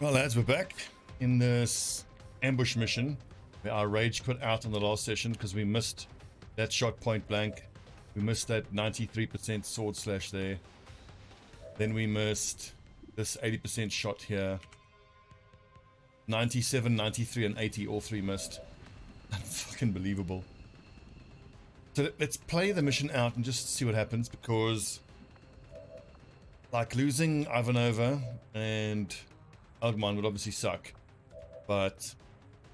Well, lads, we're back in this ambush mission where our rage quit out on the last session because we missed that shot point blank. We missed that 93% sword slash there. Then we missed this 80% shot here. 97, 93, and 80, all three missed. Fucking believable. So let's play the mission out and just see what happens, because like losing Ivanova and Algman would obviously suck, but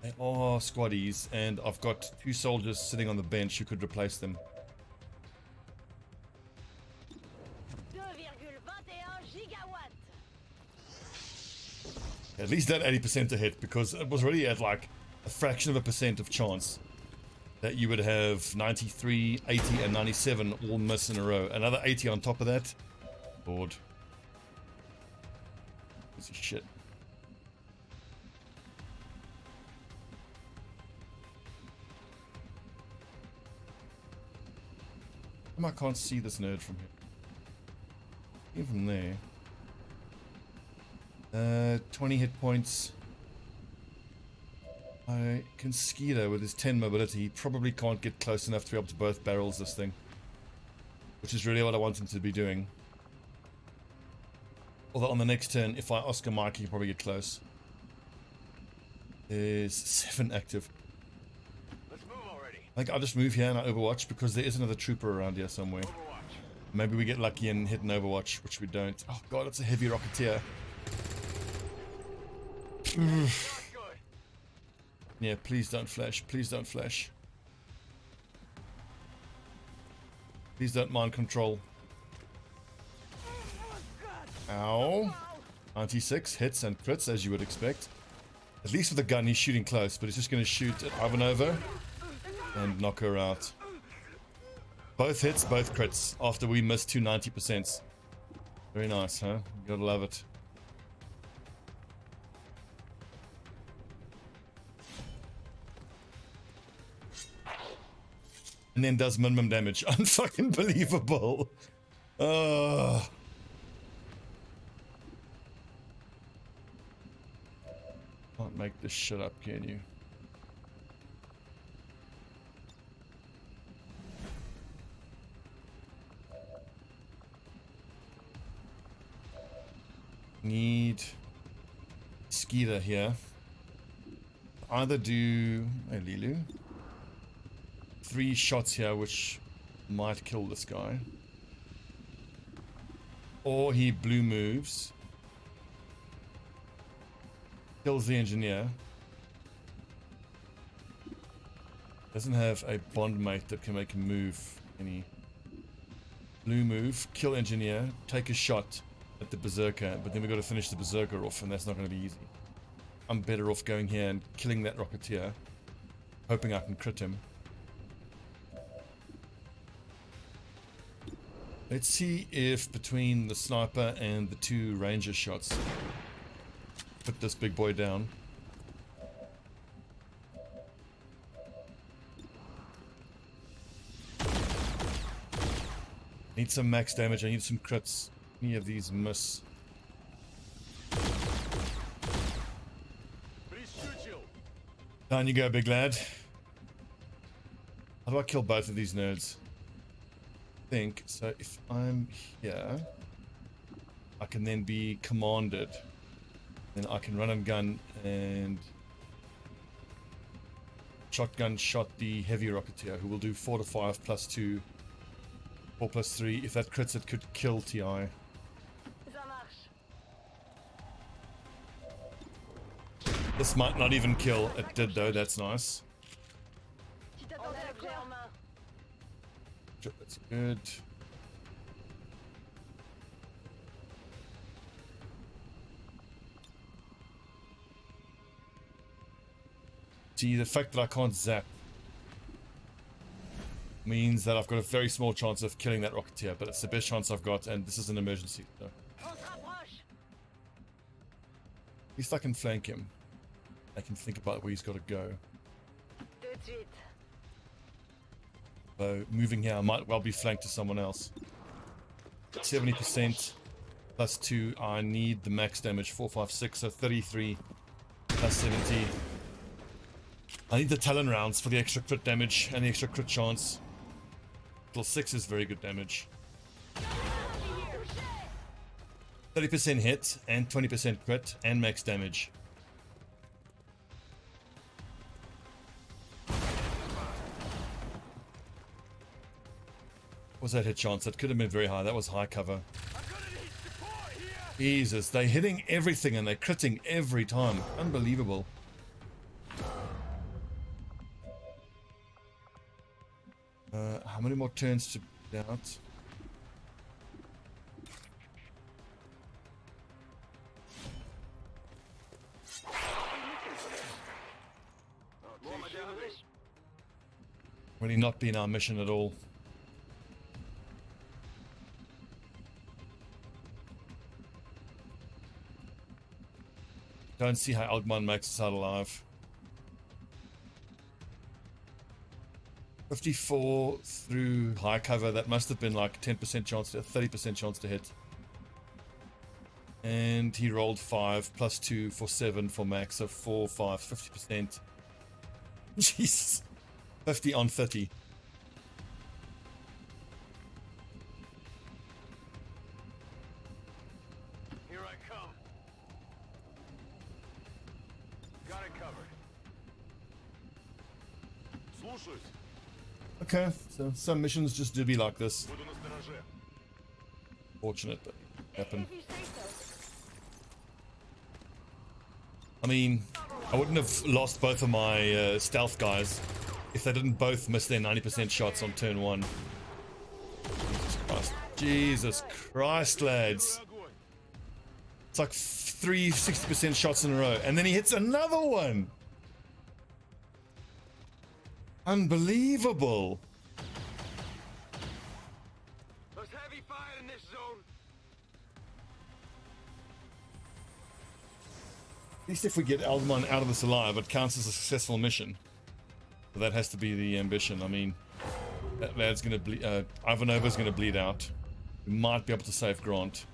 they are squaddies, and I've got two soldiers sitting on the bench who could replace them. At least that 80% to hit, because it was already at like a fraction of a percent of chance that you would have 93, 80, and 97 all miss in a row. Another 80 on top of that. Lord. This is shit. I can't see this nerd from here. Even from there. 20 hit points. I can ski though with his 10 mobility. He probably can't get close enough to be able to both barrels this thing, which is really what I want him to be doing. Although on the next turn, if I Oscar Mike, he can probably get close. There's 7 active. Let's move already. I think I'll just move here and I overwatch, because there is another trooper around here somewhere. Overwatch. Maybe we get lucky and hit an overwatch, which we don't. Oh god, it's a heavy rocketeer. Yeah, please don't flash. Please don't flash. Please don't mind control. Ow. 96 hits and crits, as you would expect. At least with a gun, he's shooting close, but he's just going to shoot at Ivanova and knock her out. Both hits, both crits, after we missed 2 90%. Very nice, huh? You gotta love it. And then does minimum damage. Unfucking believable. Oh. Can't make this shit up, can you? Need Skeeter here. Either do a Lilu. 3 shots here, which might kill this guy. Or he blue moves. Kills the engineer. Doesn't have a bond mate that can make him move any. Blue move, kill engineer, take a shot at the berserker, but then we've got to finish the berserker off, and that's not going to be easy. I'm better off going here and killing that rocketeer, hoping I can crit him. Let's see if between the sniper and the 2 ranger shots put this big boy down. Need some max damage, I need some crits. Any of these miss. Down you go, big lad. How do I kill both of these nerds? Think so. If I'm here, I can then be commanded, then I can run and gun and shotgun shot the heavy rocketeer, who will do 4 to 5 plus 2, 4 plus 3. If that crits, it could kill TI. This might not even kill. It did though. That's nice. That's good. See, the fact that I can't zap means that I've got a very small chance of killing that rocketeer, but it's the best chance I've got, and this is an emergency. So. At least I can flank him. I can think about where he's got to go. So moving here, I might well be flanked to someone else. 70%. plus 2. I need the max damage, 4, 5, 6, so 33 plus 70. I need the Talon rounds for the extra crit damage and the extra crit chance. Till 6 is very good damage. 30% hit and 20% crit and max damage. What was that hit chance? That could have been very high. That was high cover. Jesus, they're hitting everything and they're critting every time. Unbelievable. How many more turns to put out? Really not been our mission at all. Don't see how Algman makes us out alive. 54 through high cover, that must have been like 10% chance to 30% chance to hit. And he rolled 5 plus 2 for 7 for max, so 4, 5, 50%. Jesus. 50 on 30. Here I come. Got it covered. Слушаюсь. Okay, so some missions just do be like this. Буду настороже. Fortunate, but happen. I mean, I wouldn't have lost both of my stealth guys if they didn't both miss their 90% shots on turn 1. Jesus Christ. Jesus Christ, lads. It's like 3 60% shots in a row. And then he hits another one. Unbelievable. There's heavy fire in this zone. At least if we get Alderman out of this alive, it counts as a successful mission. So that has to be the ambition. I mean, that lad's gonna bleed. Ivanova's gonna bleed out. We might be able to save Grant.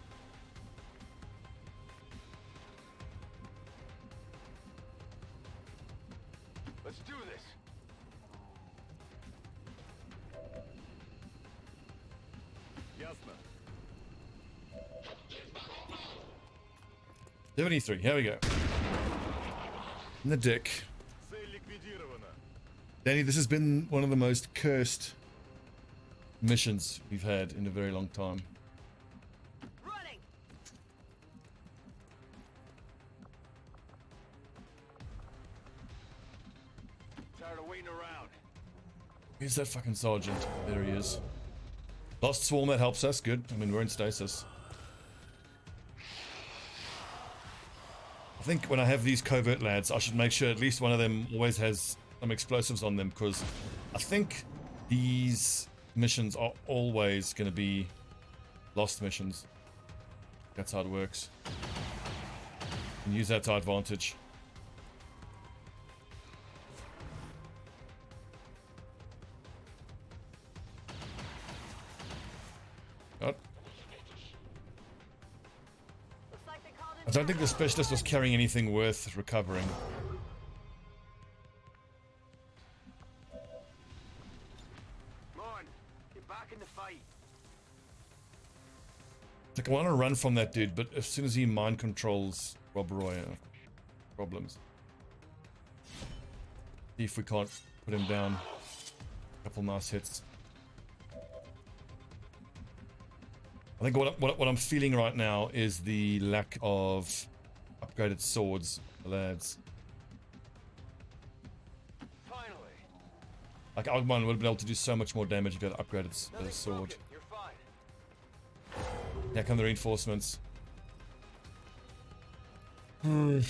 Let's do this. 73. Here we go. In the dick. Danny, this has been one of the most cursed missions we've had in a very long time. Running. Tired of waiting around. Where's that fucking sergeant? There he is. Lost swarm, that helps us. Good. I mean, we're in stasis. I think when I have these covert lads, I should make sure at least one of them always has some explosives on them, because I think these missions are always going to be lost missions. That's how it works. And use that to our advantage. God. I don't think the specialist was carrying anything worth recovering. Come on, get back in the fight. Like, I want to run from that dude, but as soon as he mind controls Rob Roy, problems. See if we can't put him down. A couple nice hits. I think what I'm feeling right now is the lack of upgraded swords for the lads. Finally. Like, Algman would have been able to do so much more damage if he had upgraded sword. You're fine. Here come the reinforcements. Dire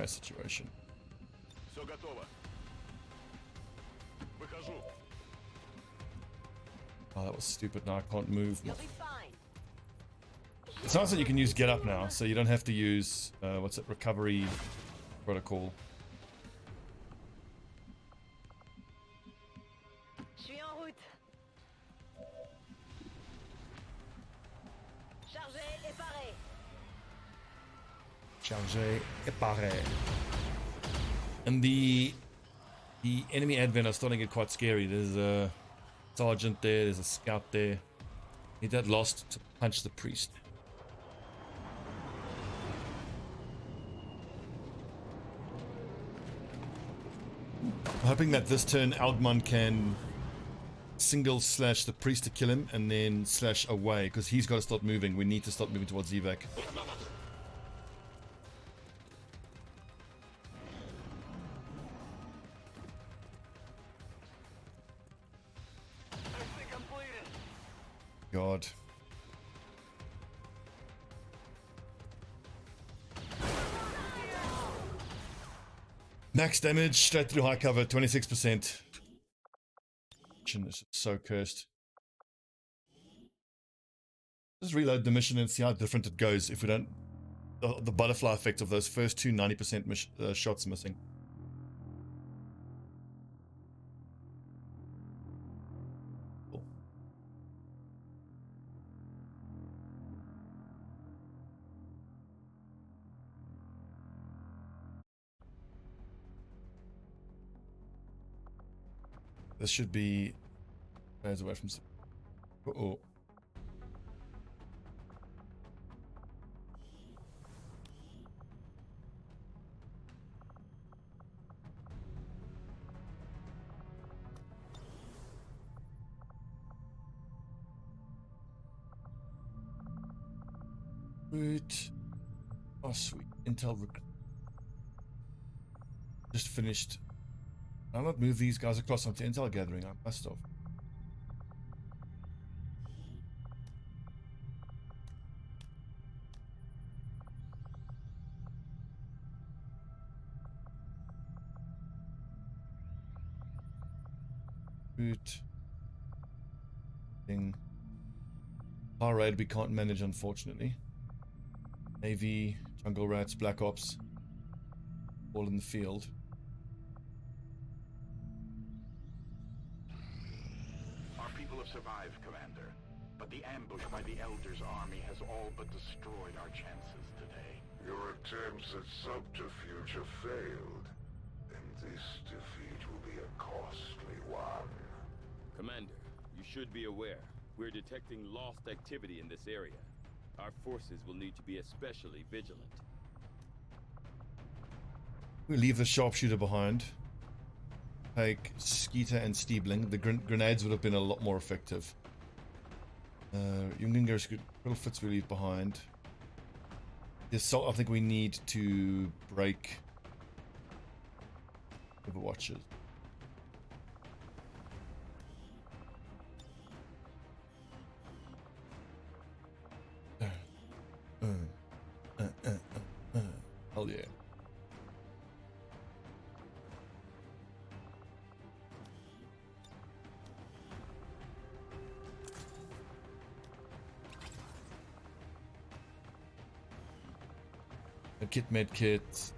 situation. Все готово. Выхожу. Oh, that was stupid. Now I can't move. You'll be fine. It's nice that you can use get up now, so you don't have to use what's it, recovery protocol. Je suis en route. Chargé. Charger et parer. And the enemy advent are starting to get quite scary. There's a sergeant there, there's a scout there. Need that lost to punch the priest. I'm hoping that this turn Algmon can single slash the priest to kill him and then slash away, because he's got to start moving. We need to start moving towards evac. God. Max damage straight through high cover, 26%. This is so cursed. Just reload the mission and see how different it goes if we don't. The butterfly effect of those first two 90% shots missing. Cool. This should be away from. Uh-oh. Good. Oh, sweet. Intel just finished. I'll not move these guys across onto Intel gathering. I must have. Good. Thing. Power raid we can't manage, unfortunately. Navy, jungle rats, black ops, all in the field. Our people have survived, Commander, but the ambush by the Elder's army has all but destroyed our chances today. Your attempts at subterfuge have failed, and this defeat will be a costly one. Commander, you should be aware. We're detecting lost activity in this area. Our forces will need to be especially vigilant. We leave the Sharpshooter behind. Take Skeeter and Steebling. The grenades would have been a lot more effective. Junginger's little fits we leave behind. The assault, I think we need to break Overwatches. Hell yeah. Med kit.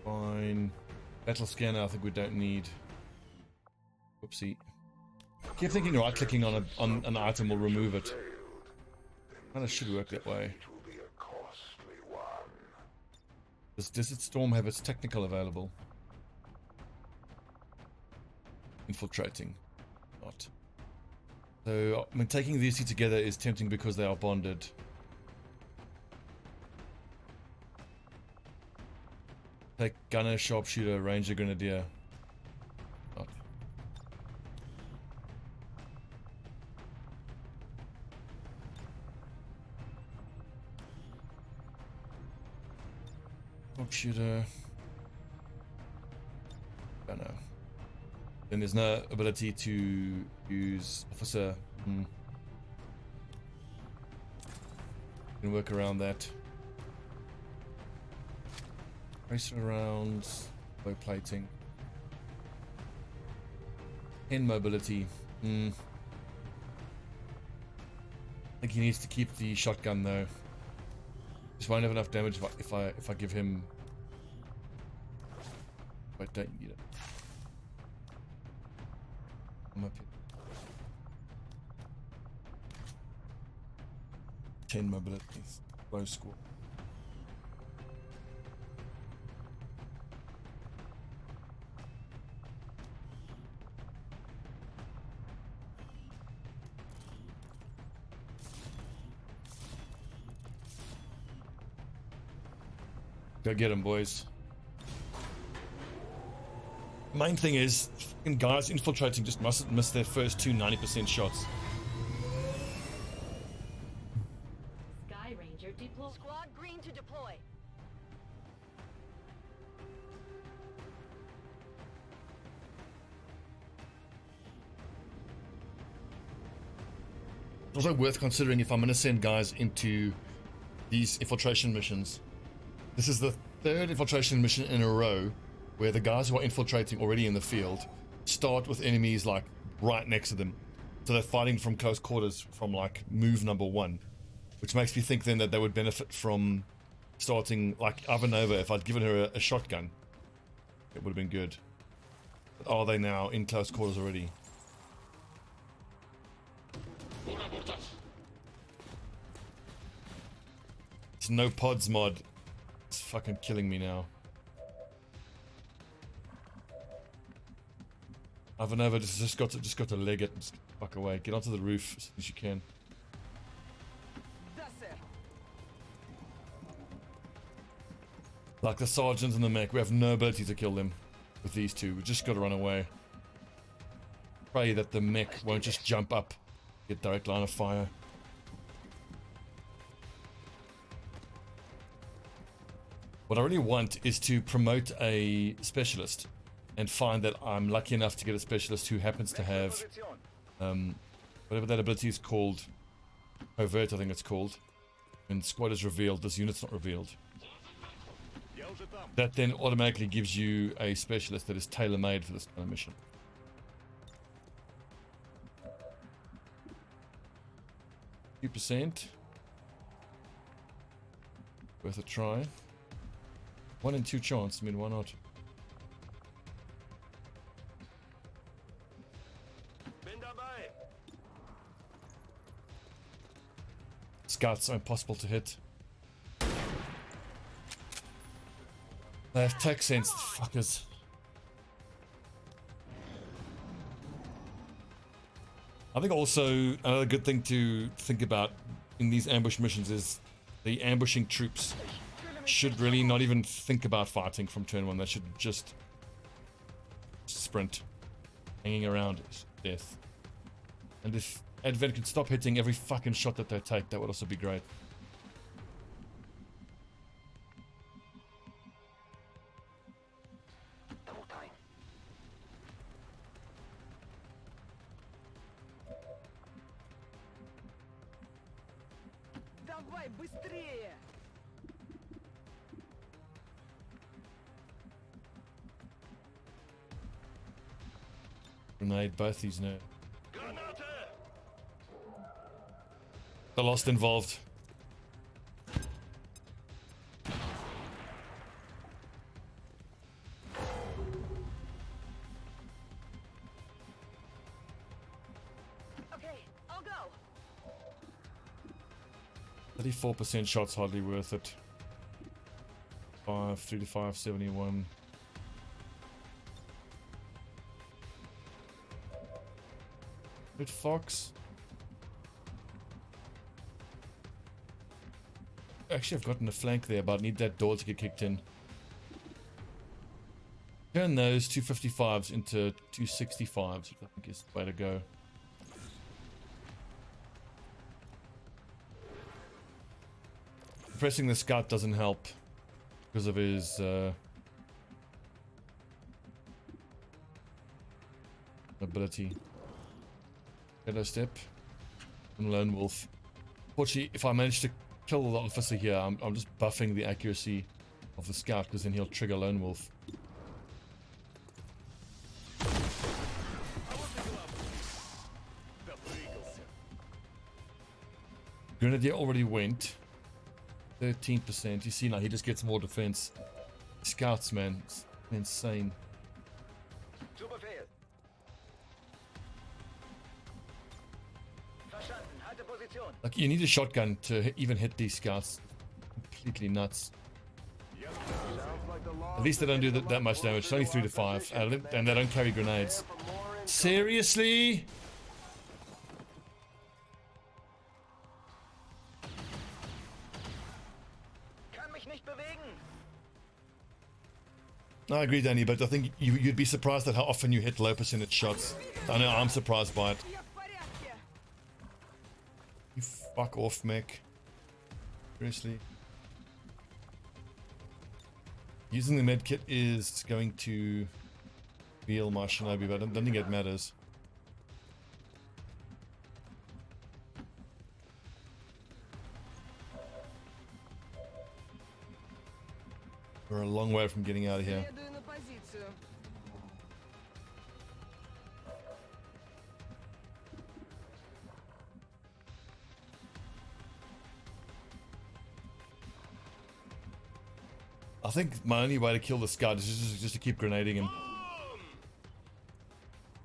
Fine. Battle scanner, I think we don't need. Whoopsie. Keep thinking right clicking on an item will remove it. Kinda should work that way. Does Desert Storm have its technical available? Infiltrating. Not. So, I mean, taking these two together is tempting because they are bonded. Take Gunner, Sharpshooter, Ranger, Grenadier. Not. Sharpshooter. Gunner. Then there's no ability to use Officer. Can work around that. Racer rounds, bow plating. 10 mobility. I think he needs to keep the shotgun though. Just won't have enough damage if I give him. I don't need it. I'm up here. 10 mobility. Low score. Go get him, boys. Main thing is, fucking guys infiltrating just mustn't miss their first two 90% shots. Sky Ranger deploy. Squad green to deploy. It's also worth considering if I'm going to send guys into these infiltration missions. This is the third infiltration mission in a row where the guys who are infiltrating already in the field start with enemies like right next to them. So they're fighting from close quarters from like move number 1, which makes me think then that they would benefit from starting like Ivanova. If I'd given her a shotgun, it would have been good. But are they now in close quarters already? It's no pods mod. It's fucking killing me now. Ivanova just got to leg it and just fuck away. Get onto the roof as soon as you can. Like the sergeant and the mech, we have no ability to kill them with these two. We just got to run away. Pray that the mech won't just jump up, get direct line of fire. What I really want is to promote a specialist and find that I'm lucky enough to get a specialist who happens to have whatever that ability is called, overt I think it's called. When squad is revealed, this unit's not revealed. That then automatically gives you a specialist that is tailor-made for this kind of mission. Few percent. Worth a try. 1 in 2 chance, I mean, why not? Scouts are impossible to hit. They have tech sense, fuckers. I think also another good thing to think about in these ambush missions is the ambushing troops should really not even think about fighting from turn 1. They should just sprint. Hanging around is death. And if Advent could stop hitting every fucking shot that they take, that would also be great. Давай быстрее! Grenade both these now. The lost involved. Okay, I'll go. 34% shots hardly worth it. 3 to 571. Red Fox. Actually, I've gotten a flank there, but I need that door to get kicked in. Turn those 255s into 265s, which I think is the way to go. Pressing the scout doesn't help because of his ability. Shadow step and lone wolf. Fortunately, if I manage to kill the officer here, I'm just buffing the accuracy of the scout because then he'll trigger lone wolf. Grenadier already went. 13%. You see now he just gets more defense. Scouts, man, it's insane. Zu Befehl. Verstanden. Halte Position. Like, you need a shotgun to even hit these scouts. Completely nuts. At least they don't do that much damage. It's only 3 to 5. And they don't carry grenades. Seriously? Kann mich nicht bewegen. I agree, Danny, but I think you'd be surprised at how often you hit low percentage shots. I know I'm surprised by it. Я в порядке. You fuck off, mech. Seriously. Using the med kit is going to heal my Shinobi, but I don't think it matters. We're a long way from getting out of here. Следую на позицию. I think my only way to kill the Scud is just to keep grenading him.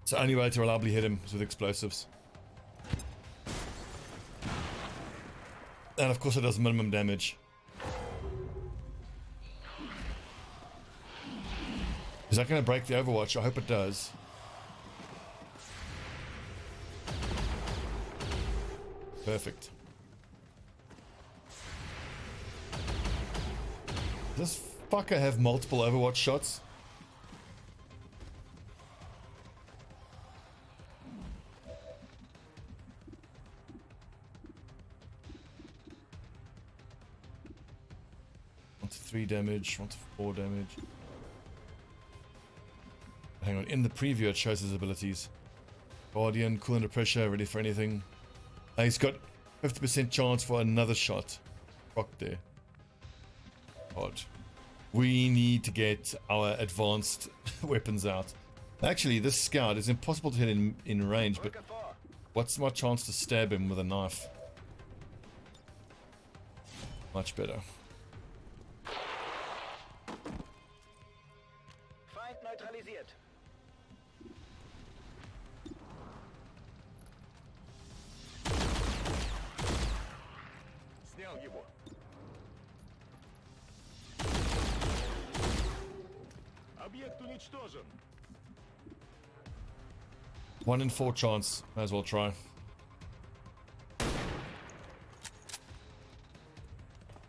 It's the only way to reliably hit him is with explosives. And of course it does minimum damage. Is that going to break the Overwatch? I hope it does. Perfect. Does this fucker have multiple Overwatch shots? One to 3 damage, 1 to 4 damage. Hang on, in the preview it shows his abilities. Guardian, cool under pressure, ready for anything. He's got 50% chance for another shot. Rock there. God. We need to get our advanced weapons out. Actually, this scout is impossible to hit in range, but what's my chance to stab him with a knife? Much better. Feind neutralisiert. Снял его. Объект уничтожен. 1 in 4 chance. Might as well try.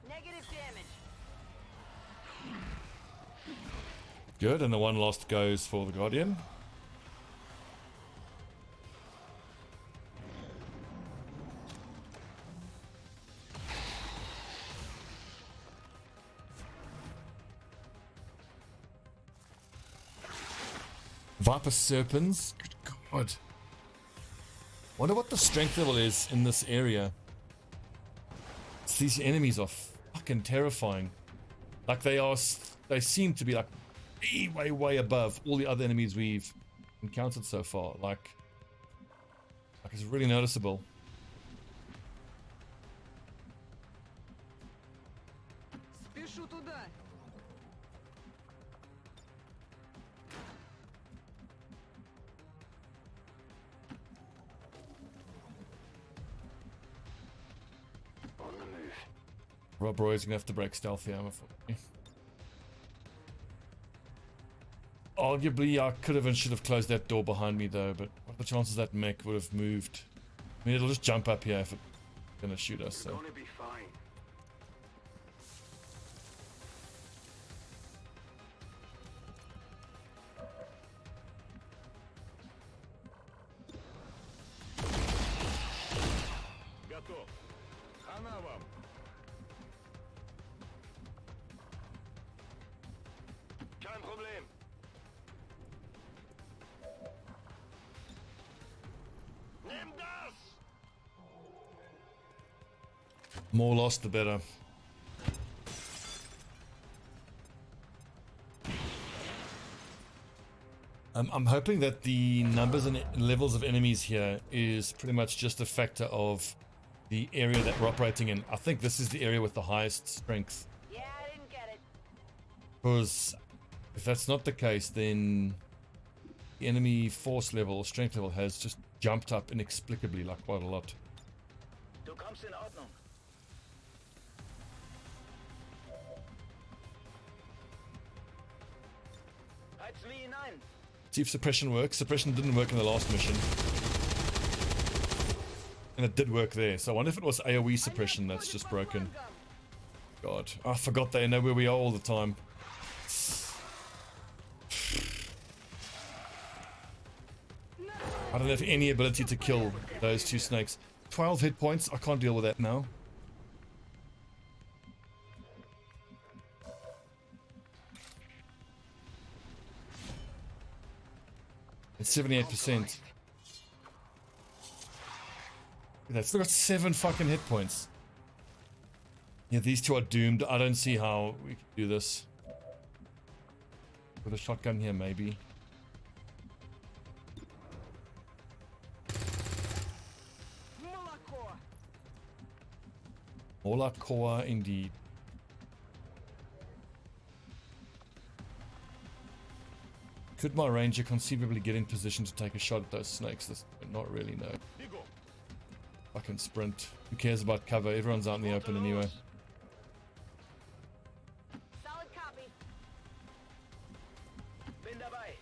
Negative damage. Good, and the one lost goes for the Guardian. Viper Serpents? Good God. Wonder what the strength level is in this area. These enemies are fucking terrifying. Like they seem to be like way above all the other enemies we've encountered so far. Like it's really noticeable. Спешу туда. On the move. Rob Roy's gonna have to break stealthy armor for me. Arguably, I could have and should have closed that door behind me though, but what are the chances that mech would have moved? I mean, it'll just jump up here if it's gonna shoot us, so. Gonna be fine. Готов. Хана вам. Kein Problem. Nimm das! More lost, the better. I'm hoping that the numbers and levels of enemies here is pretty much just a factor of the area that we're operating in. I think this is the area with the highest strength. Yeah, I didn't get it. Because if that's not the case, then the enemy force level, strength level has just jumped up inexplicably, like quite a lot. Du kommst in Ordnung. Heiz wie hinein. See if suppression works. Suppression didn't work in the last mission. And it did work there. So I wonder if it was AoE suppression that's just broken. God, I forgot they know where we are all the time. I don't have any ability to kill those two snakes. 12 hit points. I can't deal with that now. It's 78%. That's still got 7 fucking hit points. Yeah, these two are doomed. I don't see how we can do this. With a shotgun here, maybe. Molakoa, indeed. Could my ranger conceivably get in position to take a shot at those snakes? This, not really, no. Fucking sprint. Who cares about cover? Everyone's out in the open anyway. Solid copy. Bin dabei.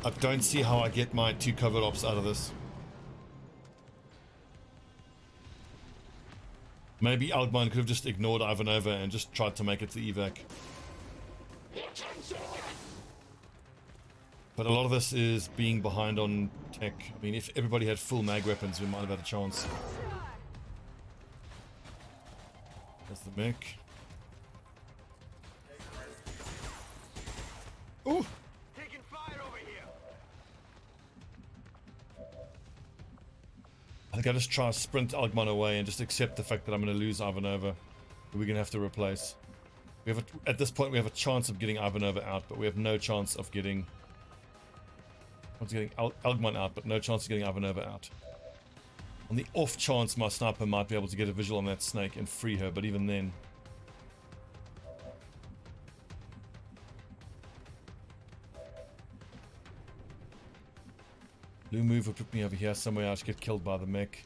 I don't see how I get my 2 covered ops out of this. Maybe Algmine could have just ignored Ivanova and just tried to make it to evac. But a lot of this is being behind on tech. I mean, if everybody had full mag weapons, we might have had a chance. There's the mech. Ooh! Taking fire over here. I think I just try to sprint Algmon away and just accept the fact that I'm going to lose Ivanova. We're going to have to replace. We have at this point we have a chance of getting Ivanova out, but we have no chance of getting Algmon out, but no chance of getting Ivanova out. On the off chance my sniper might be able to get a visual on that snake and free her, but even then. Blue move would put me over here somewhere. I should get killed by the mech.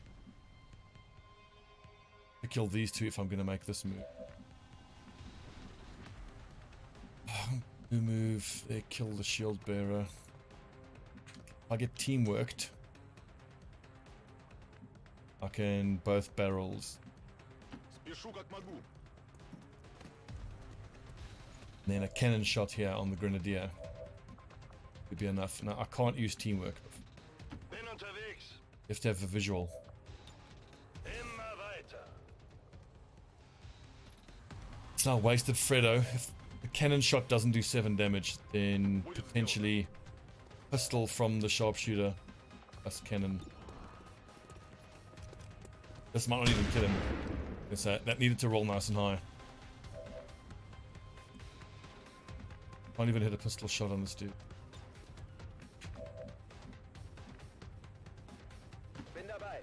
I kill these two if I'm going to make this move. Blue move. They kill the shield bearer. I get teamworked. I can both barrels. And then a cannon shot here on the Grenadier would be enough. Now I can't use teamwork. You have to have a visual. It's now wasted Fredo. If the cannon shot doesn't do 7 damage, then potentially pistol from the Sharpshooter plus cannon. This might not even kill him. That needed to roll nice and high. Can't even hit a pistol shot on this dude. Bin dabei.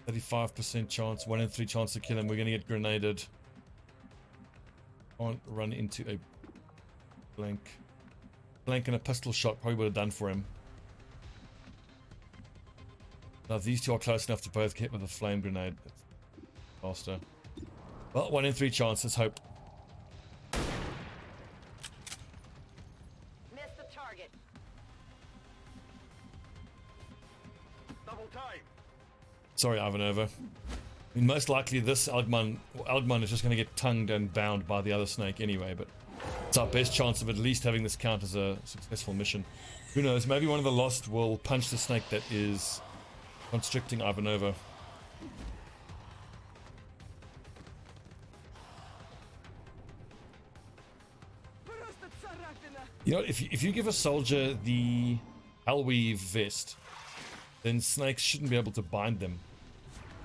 35% chance, 1 in 3 chance to kill him. We're gonna get grenaded. Can't run into a blank. Blank and a pistol shot probably would have done for him. Now these two are close enough to both get hit with a flame grenade. That's faster. Well, 1 in 3 chance, let's hope. Missed the target. Double time. Sorry, Ivanova. I mean, most likely this Algmon is just going to get tongued and bound by the other snake anyway, but it's our best chance of at least having this count as a successful mission. Who knows, maybe one of the Lost will punch the snake that is constricting Ivanova. You know, if you give a soldier the Hellweave vest, then snakes shouldn't be able to bind them.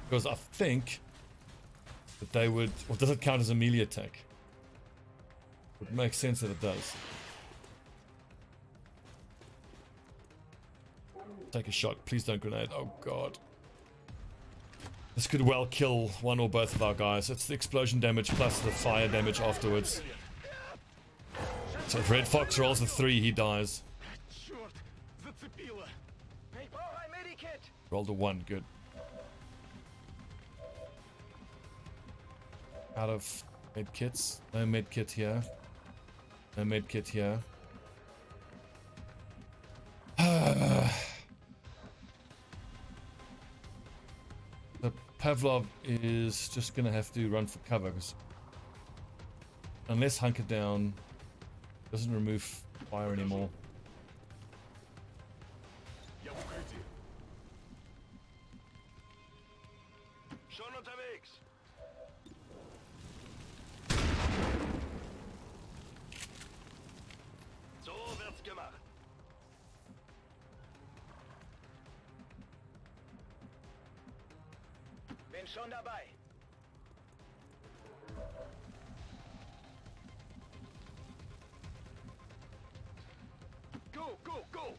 Because I think that they would... Or does it count as a melee attack? It makes sense that it does. Take a shot. Please don't grenade. Oh god. This could well kill one or both of our guys. It's the explosion damage plus the fire damage afterwards. So if Red Fox rolls a 3, he dies. Rolled a 1, good. Out of med kits. No med kit here. No med kit here. The Pavlov is just gonna have to run for cover because unless hunker down doesn't remove fire anymore. Я в укрытии. Schon unterwegs. So wird's gemacht. Bin schon dabei. Go, go, go!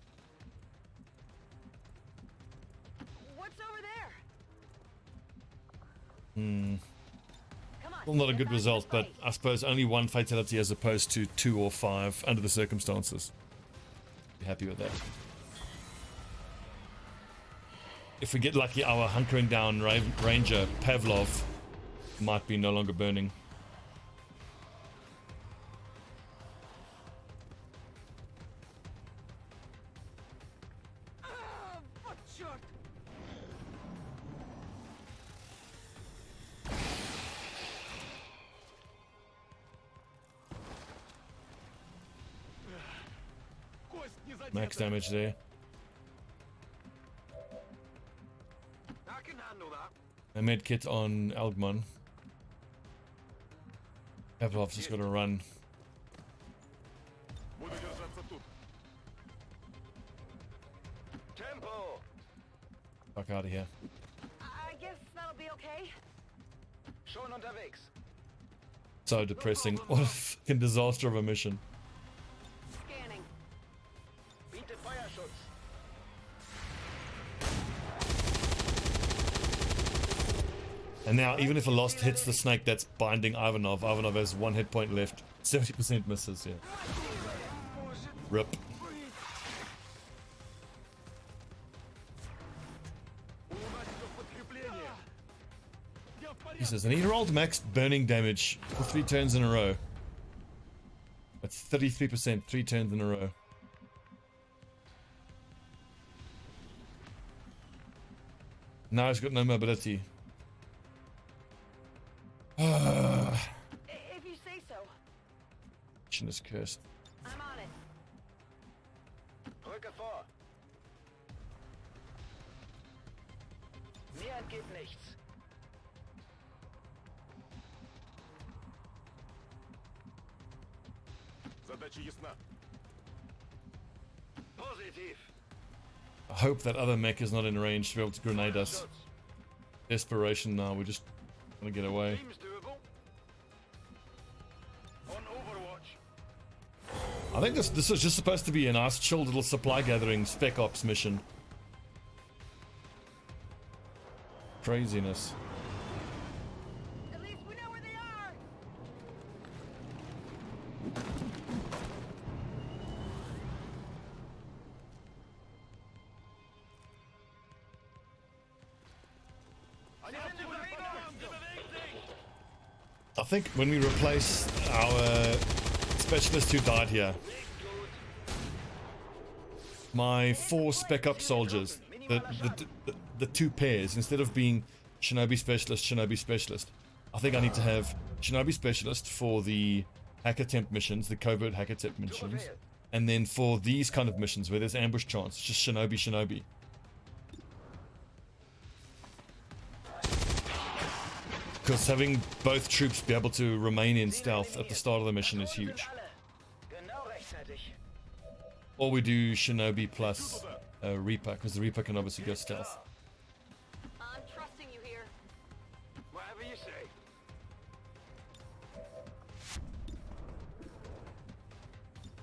What's over there? Hmm. Come on. Well, not a get good back result, this but way. I suppose only one fatality as opposed to 2 or 5 under the circumstances. Be happy with that. If we get lucky, our hunkering down ranger, Pavlov, might be no longer burning. Вот черт! Кость не задета. Max damage there. I can handle that. A med kit on Algmon. Pavlov's just gotta run. Буду держаться тут. Tempo! Fuck out of here. I guess that'll be okay. Schon unterwegs. So depressing. What a fucking disaster of a mission. Scanning. Biete Feuerschutz. And now, even if a lost hits the snake that's binding Ivanov, Ivanov has 1 hit point left. 70% misses, yeah. Rip. У нас идет подкрепление. Я в порядке. Jesus, and he rolled max burning damage for 3 turns in a row. That's 33%, 3 turns in a row. Now he's got no mobility. If you say so. Mission is cursed. I'm on it. Rücke vor. Mir entgeht nichts. Задача ясна. Positiv. I hope that other mech is not in range to be able to grenade us. Desperation now, we just want to get away. Seems doable. On Overwatch. I think this was just supposed to be a nice chill little supply gathering spec ops mission. Craziness. At least we know where they are. I think when we replace our specialist who died here, my 4 spec up soldiers, the 2 pairs, instead of being Shinobi specialist, I think I need to have Shinobi specialist for the hack attempt missions, the covert hack attempt missions, and then for these kind of missions where there's ambush chance, it's just Shinobi. Because having both troops be able to remain in stealth at the start of the mission is huge. Genau rechtzeitig. Or we do Shinobi plus Reaper, because the Reaper can obviously go stealth. I'm trusting you here. Whatever you say.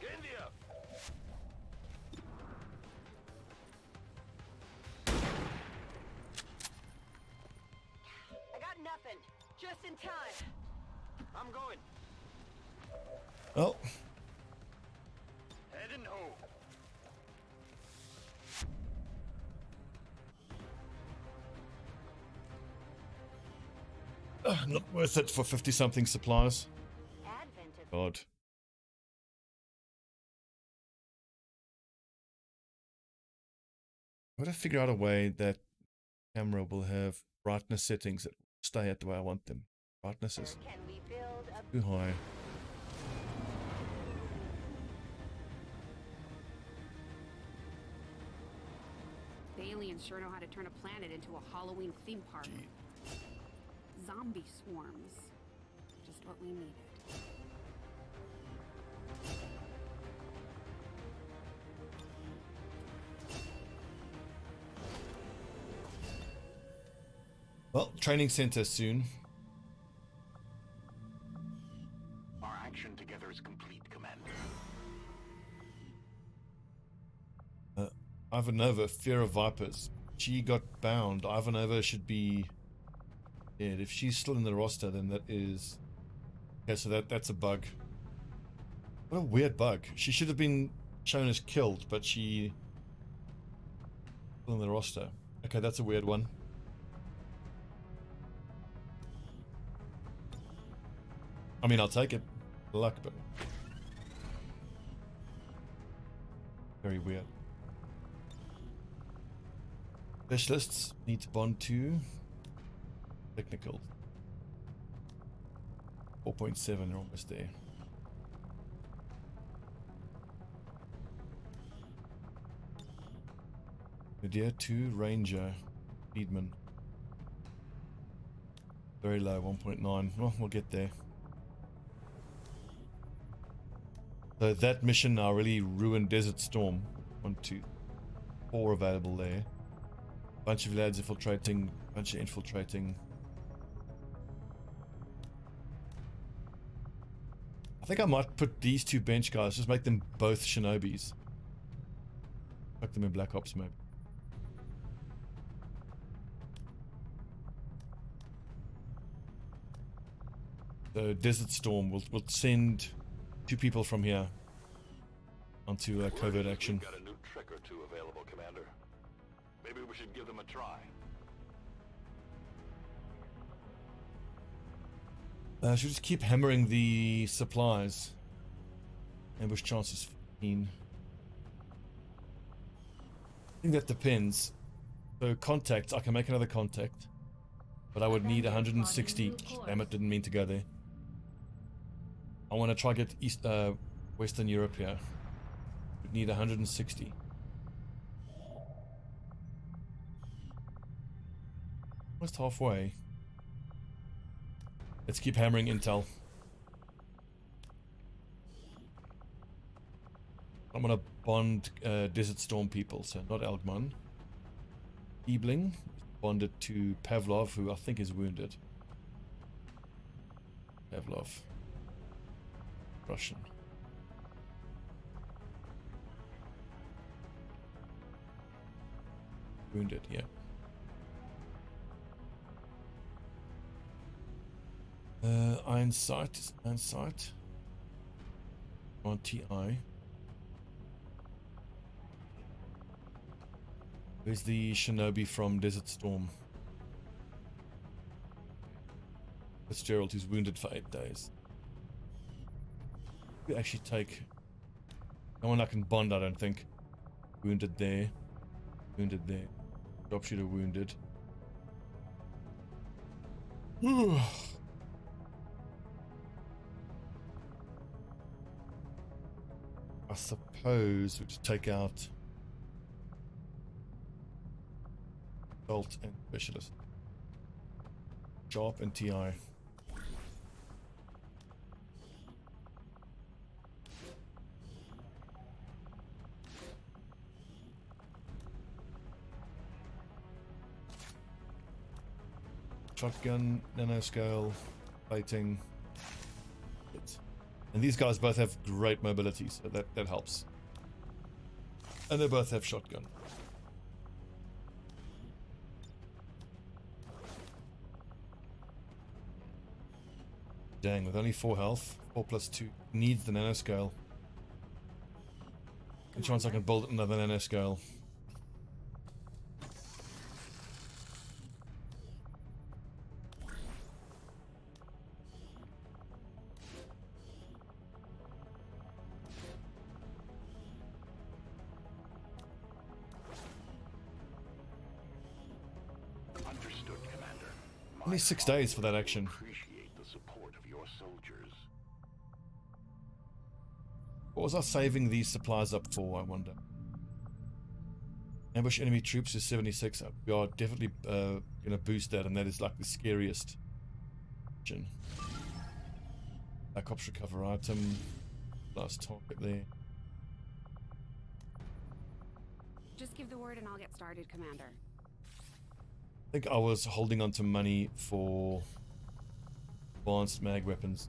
Gehen wir. I got nothing. Just in time. I'm going. Well, Heading home. Not worth it for 50 something supplies. Advent of God. I gotta figure out a way that camera will have brightness settings that stay at the way I want them. Brightness is can we build a too high. The aliens sure know how to turn a planet into a Halloween theme park. Zombie swarms. Just what we needed. Well, training center soon. Our action together is complete, Commander. Ivanova, Fear of Vipers. She got bound. Ivanova should be dead. If she's still in the roster, then that is... Okay, so that's a bug. What a weird bug. She should have been shown as killed, but she... still in the roster. Okay, that's a weird one. I mean, I'll take it. Luck, but... very weird. Specialists need to bond to technical. 4.7, you're almost there. Grenadier 2, Ranger, Speedman. Very low, 1.9. Well, we'll get there. So that mission now really ruined Desert Storm. 1, 2, 4 available there. Bunch of lads infiltrating, bunch of infiltrating. I think I might put these two bench guys, just make them both Shinobis. Fuck them in Black Ops mode. So Desert Storm, we'll send 2 people from here onto covert action. We've got a new trick or two available, Commander. Maybe we should give them a try. Should we just keep hammering the supplies? Ambush chances 15. I think that depends. So contacts, I can make another contact, but I would need 160. Damn it, didn't mean to go there. I want to try get Western Europe here. Would need 160. Almost halfway. Let's keep hammering intel. I'm gonna bond Desert Storm people, so not Algman. Ebling bonded to Pavlov, who I think is wounded. Pavlov. Russian. Wounded, yeah. Iron Sight. On TI. Where's the Shinobi from Desert Storm? Fitzgerald, who's wounded for 8 days. We actually take... No one I can bond, I don't think. Wounded there. Wounded there. Sharpshooter wounded. I suppose we just take out Bolt and Specialist. Sharp and TI. Shotgun, nanoscale, plating. And these guys both have great mobility, so that helps. And they both have shotgun. Dang, with only 4 health, 4 plus 2, needs the nanoscale. Any chance I can build another nanoscale? Only 6 days for that action. Appreciate the support of your soldiers. What was I saving these supplies up for, I wonder? Ambush enemy troops is 76. We are definitely going to boost that, and that is like the scariest. Black Ops recover item. Last target there. Just give the word and I'll get started, Commander. I think I was holding on to money for advanced mag weapons.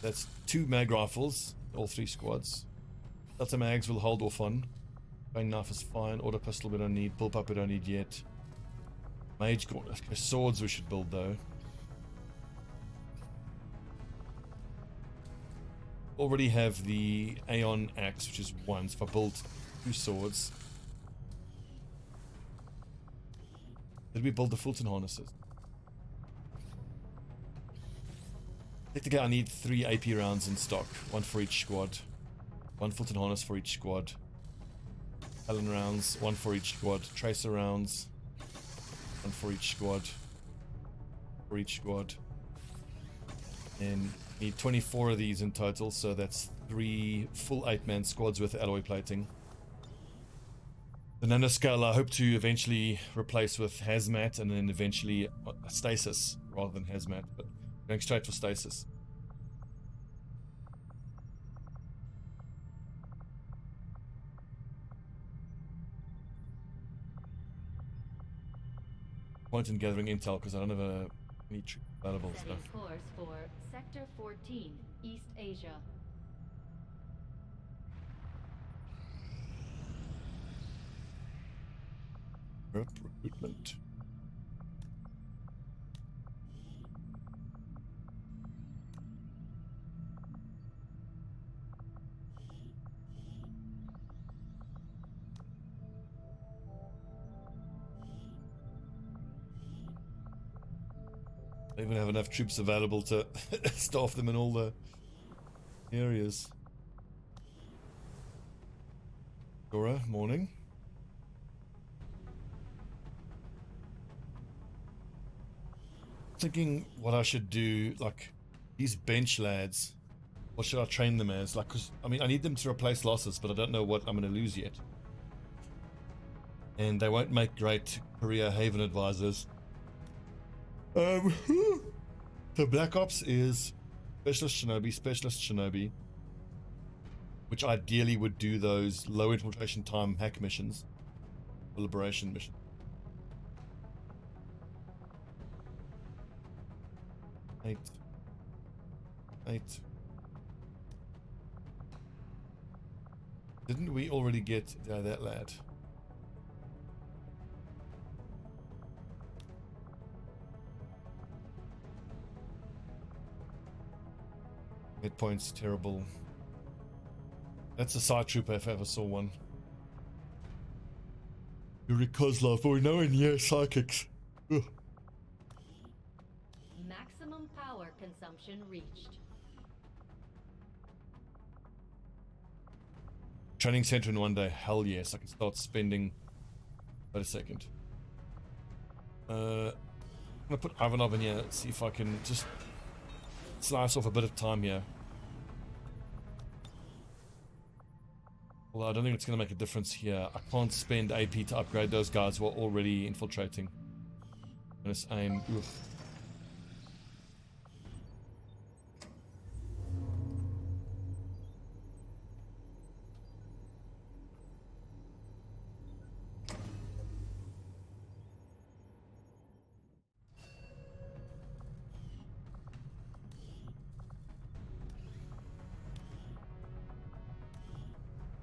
That's 2 mag rifles, all 3 squads. Delta mags will hold off on. Bang knife is fine. Auto pistol we don't need. Bullpup we don't need yet. Mage swords we should build though. Already have the Aeon axe, which is 1. So if I build 2 swords. Did we build the Fulton harnesses? Technically I need 3 AP rounds in stock. 1 for each squad. 1 Fulton harness for each squad. Talon rounds, 1 for each squad. Tracer rounds, 1 for each squad. For each squad. And need 24 of these in total, so that's 3 full 8-man squads with alloy plating. The nanoscale I hope to eventually replace with hazmat, and then eventually stasis rather than hazmat, but going straight for stasis. Point in gathering intel because I don't have any troops available. Setting course for Sector 14, East Asia. Recruitment. I even have enough troops available to staff them in all the areas. Dora, morning. Thinking what I should do, like these bench lads, what should I train them as? Like, cause I mean, I need them to replace losses, but I don't know what I'm going to lose yet. And they won't make great career haven advisors. So Black Ops is Specialist Shinobi, which ideally would do those low infiltration time hack missions, or liberation missions. Eight. Didn't we already get that lad? Hit points terrible. That's a side trooper if I ever saw one. Yuri Kozlov, oh no, in here psychics. Ugh. Maximum power consumption reached. Training center in 1 day, hell yes, I can start spending. Wait a second. I'm gonna put Ivanov in here, see if I can just slice off a bit of time here. Although I don't think it's going to make a difference here. I can't spend AP to upgrade those guys who are already infiltrating. Bonus aim. Oof.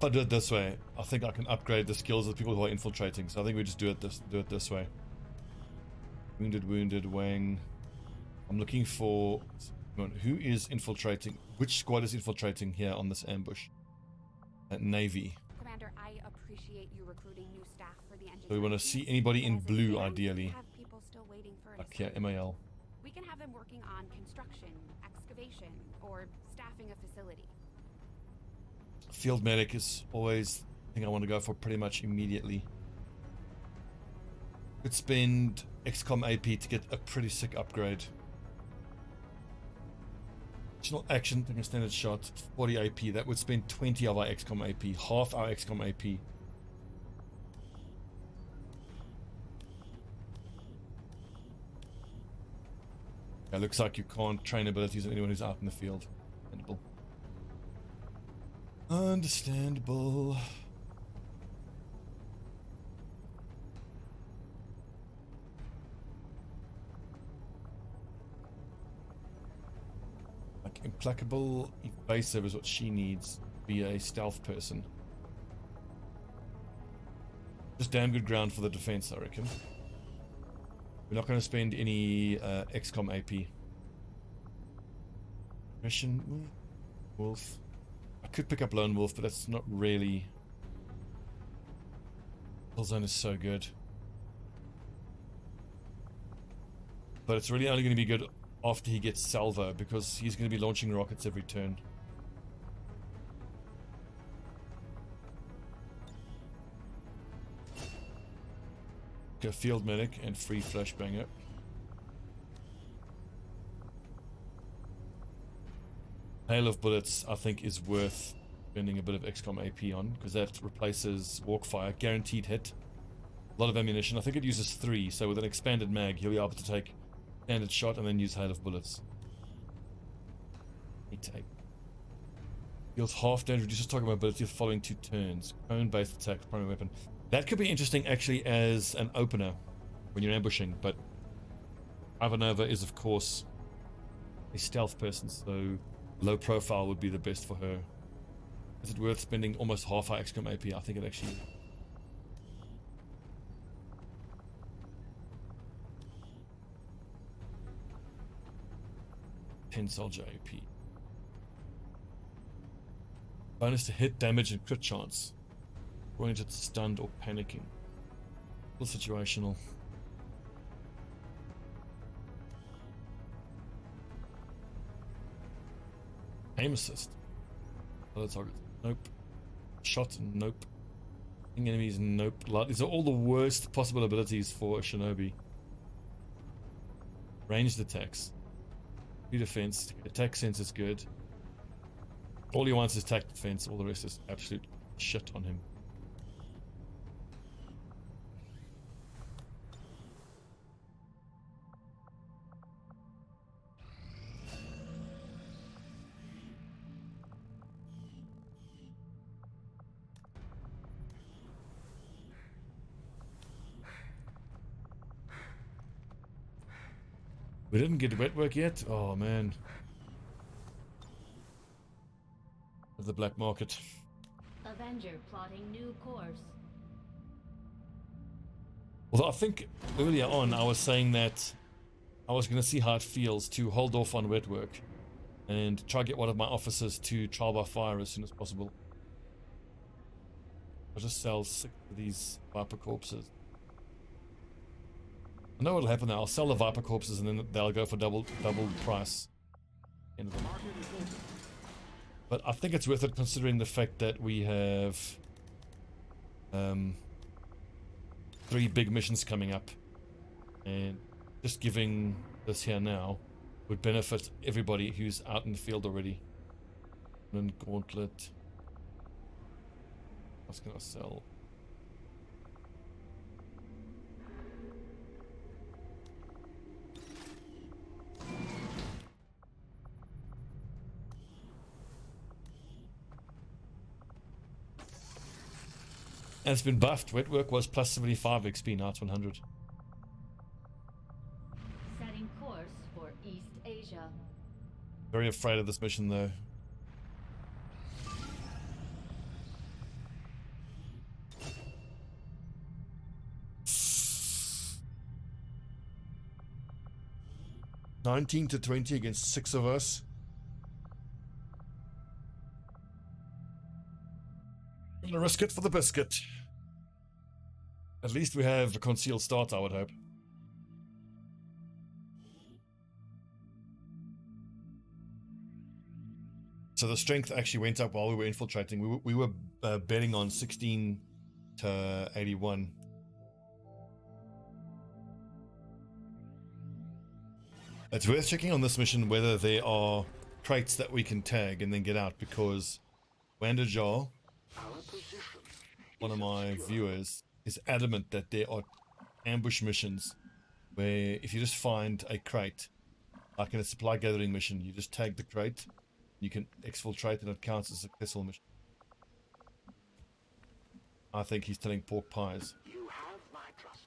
If I do it this way, I think I can upgrade the skills of people who are infiltrating. So I think we just do it this way. Wounded, Wang. I'm looking for who is infiltrating. Which squad is infiltrating here on this ambush? Navy. Commander, I appreciate you recruiting new staff for the engine. So we want to see anybody in blue, ideally. Have people still waiting for an Like here, assignment. MAL. We can have them working on construction, excavation, or staffing a facility. Field medic is always the thing I want to go for pretty much immediately. Could spend XCOM AP to get a pretty sick upgrade. Additional action, taking a standard shot, 40 AP. That would spend 20 of our XCOM AP, half our XCOM AP. Yeah, looks like you can't train abilities on anyone who's out in the field. Understandable. Understandable. Like implacable, evasive is what she needs to be a stealth person. Just damn good ground for the defense, I reckon. We're not going to spend any XCOM AP. Mission Wolf. I could pick up Lone Wolf, but that's not really. Kill zone is so good, but it's really only going to be good after he gets salvo, because he's going to be launching rockets every turn. Okay, field medic and free flashbanger. Hail of bullets, I think, is worth spending a bit of XCOM AP on, because that replaces walkfire, guaranteed hit. A lot of ammunition. I think it uses 3, so with an expanded mag, he'll be able to take standard shot and then use hail of bullets. Deals half damage, reduces target mobility the following 2 turns. Cone-based attack, primary weapon. That could be interesting actually as an opener when you're ambushing, but Ivanova is of course a stealth person, so low profile would be the best for her. Is it worth spending almost half our XCOM AP? I think it actually is. Soldier AP. Bonus to hit, damage, and crit chance. Oriented, stunned, or panicking. Still situational. Aim assist. Other target. Nope. Shot. Nope. Enemies. Nope. These are all the worst possible abilities for a Shinobi. Ranged attacks. Free defense. Attack sense is good. All he wants is attack defense. All the rest is absolute shit on him. We didn't get wet work yet? Oh man. The black market. Avenger plotting new course. Although I think earlier on I was saying that I was going to see how it feels to hold off on wet work and try to get one of my officers to trial by fire as soon as possible. I'll just sell 6 of these Viper corpses. I know what'll happen now. I'll sell the Viper corpses and then they'll go for double price. End of them. But I think it's worth it considering the fact that we have 3 big missions coming up, and just giving this here now would benefit everybody who's out in the field already. And then Gauntlet. What's gonna sell? And it's been buffed. Wet work was plus 75 XP, now it's 100. Setting course for East Asia. Very afraid of this mission though. $19-20 against 6 of us. I'm gonna risk it for the biscuit. At least we have a concealed start, I would hope. So the strength actually went up while we were infiltrating. We were betting on 16 to 81. It's worth checking on this mission whether there are crates that we can tag and then get out, because Wanderjar, one of my viewers, is adamant that there are ambush missions where if you just find a crate, like in a supply gathering mission, you just tag the crate, you can exfiltrate and it counts as a successful mission. I think he's telling pork pies. You have my trust.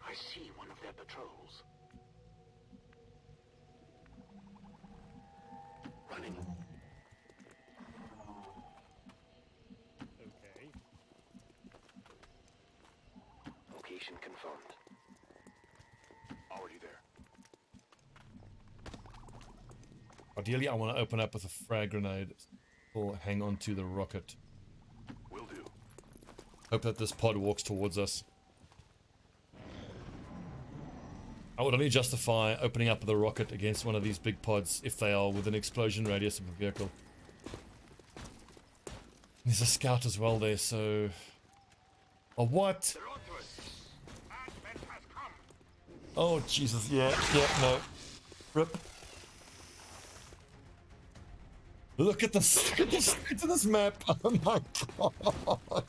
I see one of their patrols. Running. Okay. Location confirmed. Already there. Ideally, I want to open up with a frag grenade or hang on to the rocket. Will do. Hope that this pod walks towards us. I would only justify opening up the rocket against one of these big pods if they are within explosion radius of a vehicle. There's a scout as well there, so... Oh, what? Oh, Jesus, yeah, no. Rip. Look at this, look at the state of this map. Oh my god.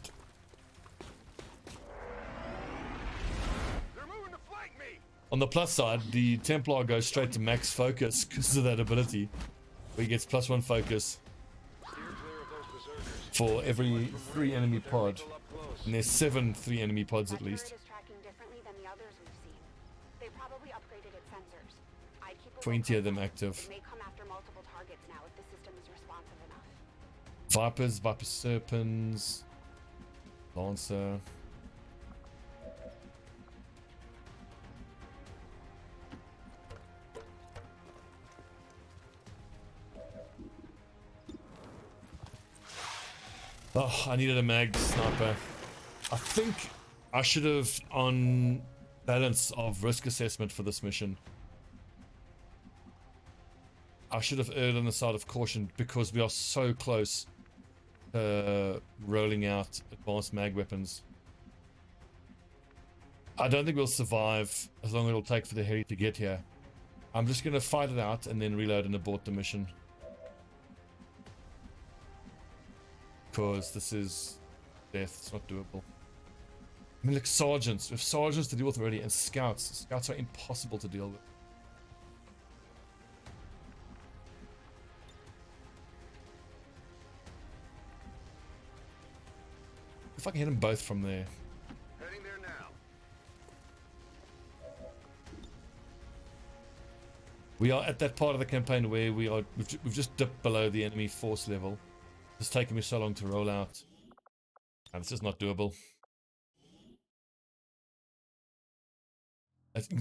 They're moving to flank me. On the plus side, the Templar goes straight to max focus because of that ability, where he gets +1 focus Steer clear of those berserkers. for every 3 enemy pod. Up close. And there's 7 3 enemy pods at That turret least. is tracking differently than the others we've seen. They probably upgraded its sensors. I'd keep a 20 of look them out. active. It may come after multiple targets now if the system is responsive enough. Vipers, Viper Serpents, Lancer. Oh, I needed a mag sniper. I think I should have, on balance of risk assessment for this mission, I should have erred on the side of caution because we are so close to rolling out advanced mag weapons. I don't think we'll survive as long as it'll take for the heli to get here. I'm just going to fight it out and then reload and abort the mission. Because this is death, it's not doable. I mean, look, sergeants. We have sergeants to deal with already, and scouts. Scouts are impossible to deal with. If I can hit them both from there. Heading there now. We are at that part of the campaign where we've just dipped below the enemy force level. It's taken me so long to roll out. And it's just not doable.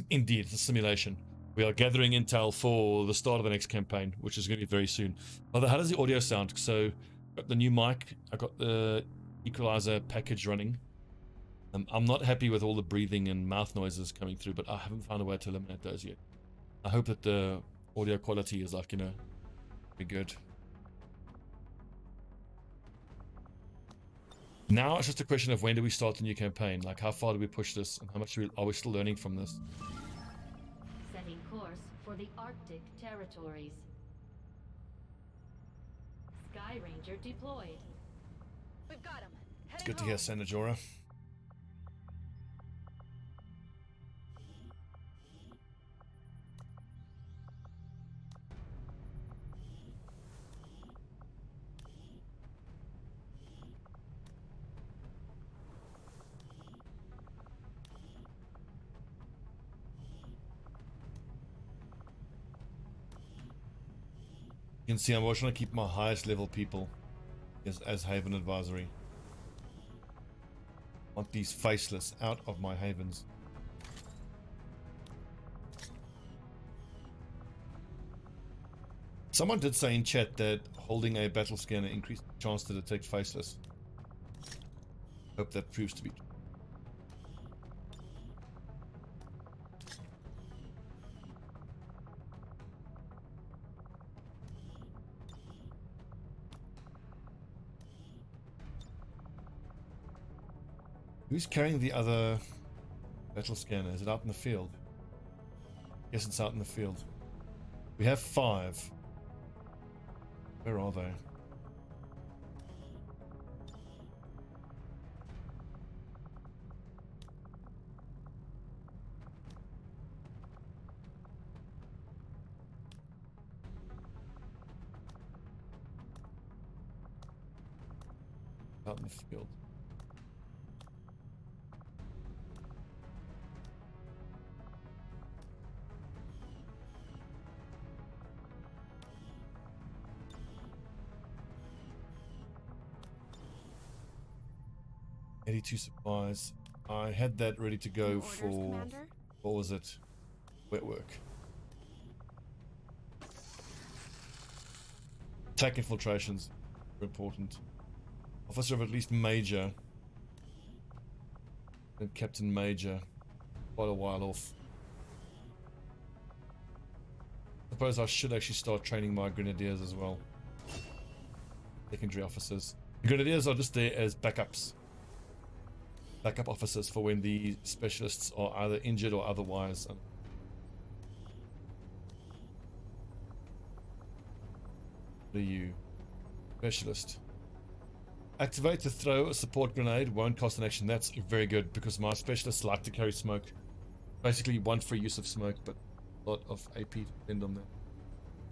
Indeed, it's a simulation. We are gathering intel for the start of the next campaign, which is going to be very soon. Although, how does the audio sound? So, I've got the new mic. I got the equalizer package running. I'm not happy with all the breathing and mouth noises coming through, but I haven't found a way to eliminate those yet. I hope that the audio quality is like, be good. Now it's just a question of when do we start the new campaign? Like, how far do we push this, and how much are we still learning from this? Setting course for the Arctic territories. Sky Ranger deployed. We've got him. It's good to hear, Sanajora. You can see I'm always trying to keep my highest level people as Haven Advisory. I want these faceless out of my havens. Someone did say in chat that holding a battle scanner increased the chance to detect faceless. Hope that proves to be true. Who's carrying the other battle scanner? Is it out in the field? Yes, it's out in the field. We have 5. Where are they? Out in the field. $82 supplies. I had that ready to go Any orders, for Commander? what was it? Wet work. Attack infiltrations are important. Officer of at least Major. And Captain Major. Quite a while off. I suppose I should actually start training my Grenadiers as well. Secondary officers. The Grenadiers are just there as backups. Backup officers for when the specialists are either injured or otherwise. What are you? Specialist. Activate to throw a support grenade. Won't cost an action. That's very good because my specialists like to carry smoke. Basically, one free use of smoke, but a lot of AP to depend on that.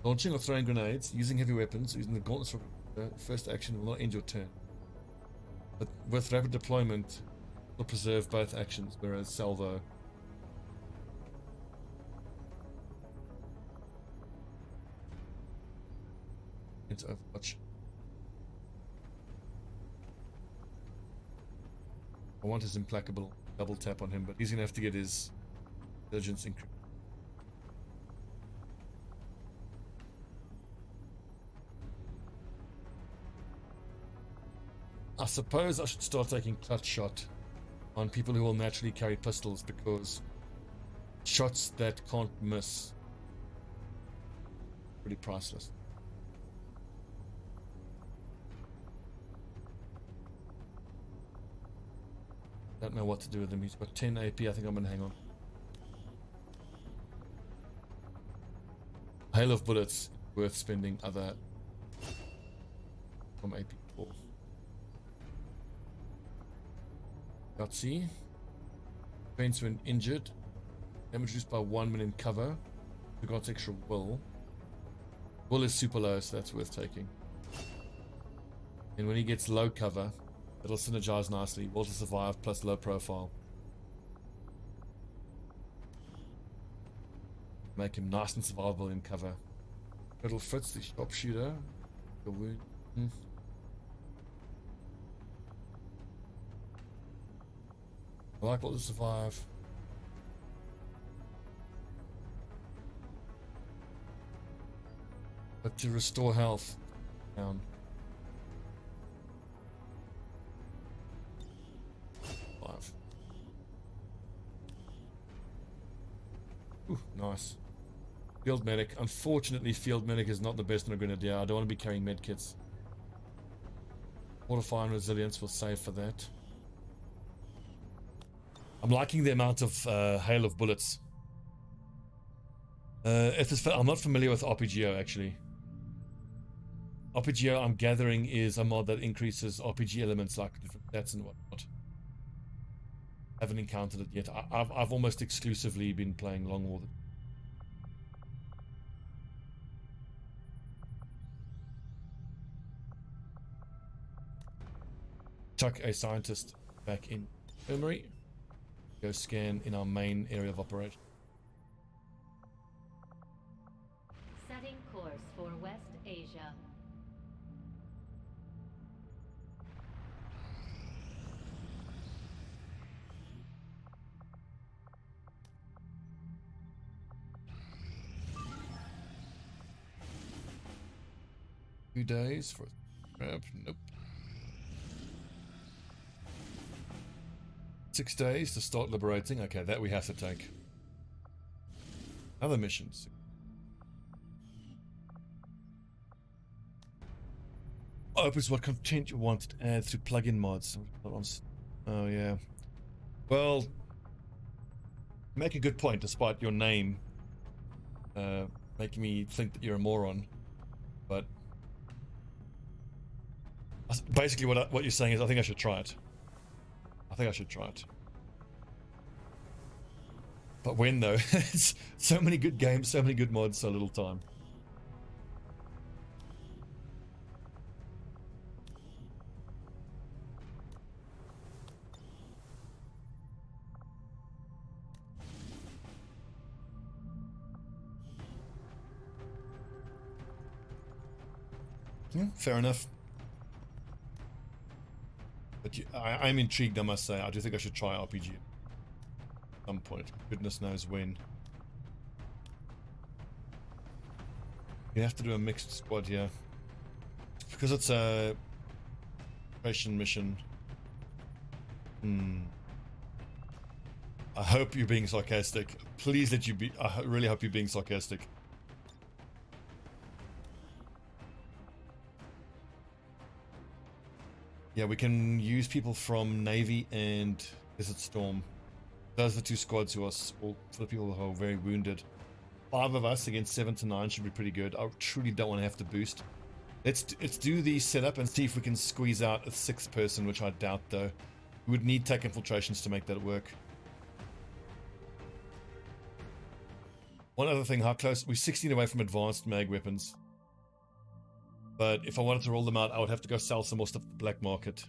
Launching or throwing grenades, using heavy weapons, using the gauntlets for first action will not end your turn. But with rapid deployment, will preserve both actions, whereas salvo. Into Overwatch. I want his implacable double tap on him, but he's gonna have to get his intelligence increased. I suppose I should start taking clutch shot on people who will naturally carry pistols, because shots that can't miss pretty priceless. Don't know what to do with him. He's got 10 AP. I think I'm gonna hang on. Hail of bullets worth spending other from AP 4. Gutsy. Faints when injured. Damage reduced by 1 minute cover. We got extra will. Will is super low, so that's worth taking. And when he gets low cover, it'll synergize nicely. Will to survive plus low profile. Make him nice and survivable in cover. Little Fritz, the Sharpshooter. The wound. I like Will to survive. But to restore health, down. 5. Ooh, nice. Field medic. Unfortunately, field medic is not the best on a Grenadier. I don't want to be carrying medkits. Fortify and resilience will save for that. I'm liking the amount of hail of bullets. I'm not familiar with RPGO actually. RPGO, I'm gathering, is a mod that increases RPG elements like different stats and whatnot. Haven't encountered it yet. I've almost exclusively been playing Long War. Chuck a scientist back in infirmary. Go scan in our main area of operation. Setting course for West Asia. Few days for grab. Nope. 6 days to start liberating. Okay, that we have to take. Other missions. Opens what content you want to add through plugin mods. Oh yeah. Well, make a good point despite your name making me think that you're a moron. But basically what you're saying is I think I should try it. I think I should try it. But when though? It's so many good games, so many good mods, so little time. Fair enough. But I'm intrigued, I must say. I do think I should try RPG at some point. Goodness knows when. You have to do a mixed squad here. Because it's a mission. I hope you're being sarcastic. Please let you be. I really hope you're being sarcastic. Yeah, we can use people from Navy and Desert Storm. Those are the two squads who are, for the people who are very wounded. 5 of us against 7 to 9 should be pretty good. I truly don't want to have to boost. Let's do the setup and see if we can squeeze out a 6th person, which I doubt though. We would need tech infiltrations to make that work. One other thing, how close? We're 16 away from advanced mag weapons. But if I wanted to roll them out, I would have to go sell some more stuff at the black market.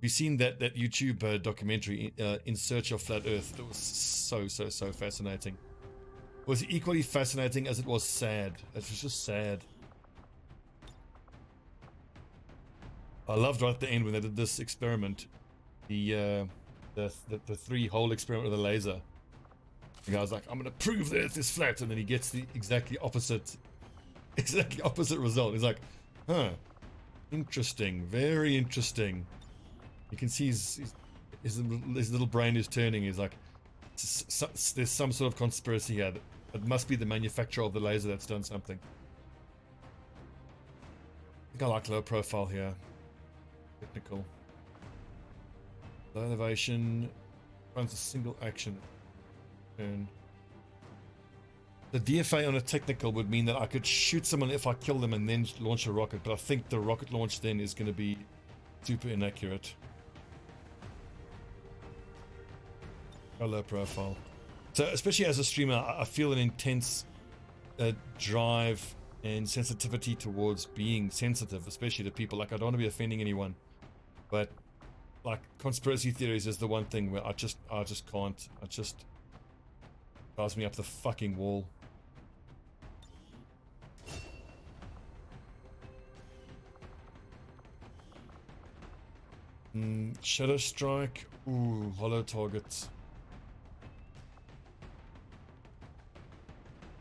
You've seen that YouTube documentary, In Search of Flat Earth. It was so fascinating. It was equally fascinating as it was sad. It was just sad. I loved right at the end when they did this experiment. The 3-hole experiment with a laser. The guy's like, I'm gonna prove the Earth is flat, and then he gets the exactly opposite result. He's like, huh, interesting, very interesting. You can see his little brain is turning. He's like, there's some sort of conspiracy here. It must be the manufacturer of the laser that's done something. I think I like low profile here. Technical. Low elevation. Runs a single action. Turn. The DFA on a technical would mean that I could shoot someone if I kill them and then launch a rocket, but I think the rocket launch then is going to be super inaccurate. Low profile. So especially as a streamer, I feel an intense drive and sensitivity towards being sensitive, especially to people. Like, I don't want to be offending anyone, but like conspiracy theories is the one thing where I just can't. It just drives me up the fucking wall. Shadow Strike. Ooh, hollow targets.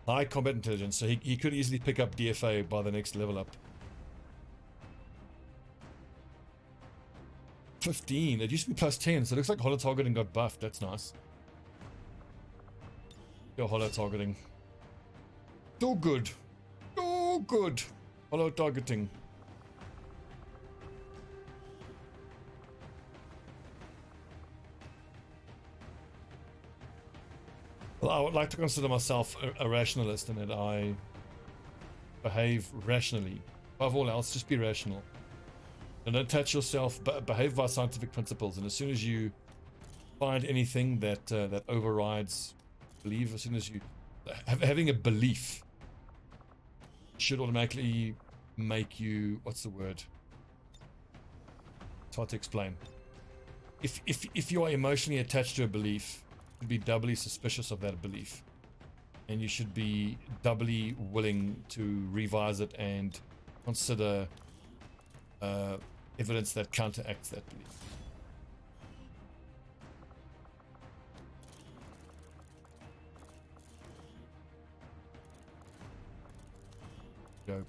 High combat intelligence, so he could easily pick up DFA by the next level up. 15. It used to be plus 10, so it looks like hollow targeting got buffed. That's nice. Your hollow targeting. Too good. Too good. Hollow targeting. Well, I would like to consider myself a rationalist in that I behave rationally. Above all else, just be rational. And don't attach yourself, behave by scientific principles. And as soon as you find anything that overrides belief, as soon as you... having a belief should automatically make you... what's the word? It's hard to explain. If you are emotionally attached to a belief, you should be doubly suspicious of that belief, and you should be doubly willing to revise it and consider evidence that counteracts that belief. Go.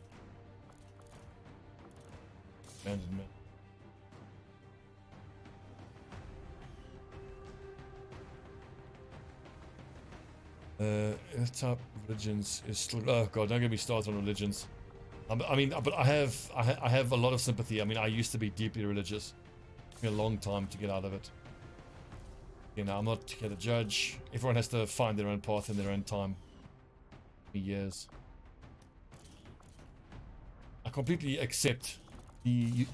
Abandonment. Type religions is still, oh god, don't get me started on religions. I mean, but I have a lot of sympathy. I mean, I used to be deeply religious. It took me a long time to get out of it. You know, I'm not here to judge. Everyone has to find their own path in their own time. Years. I completely accept the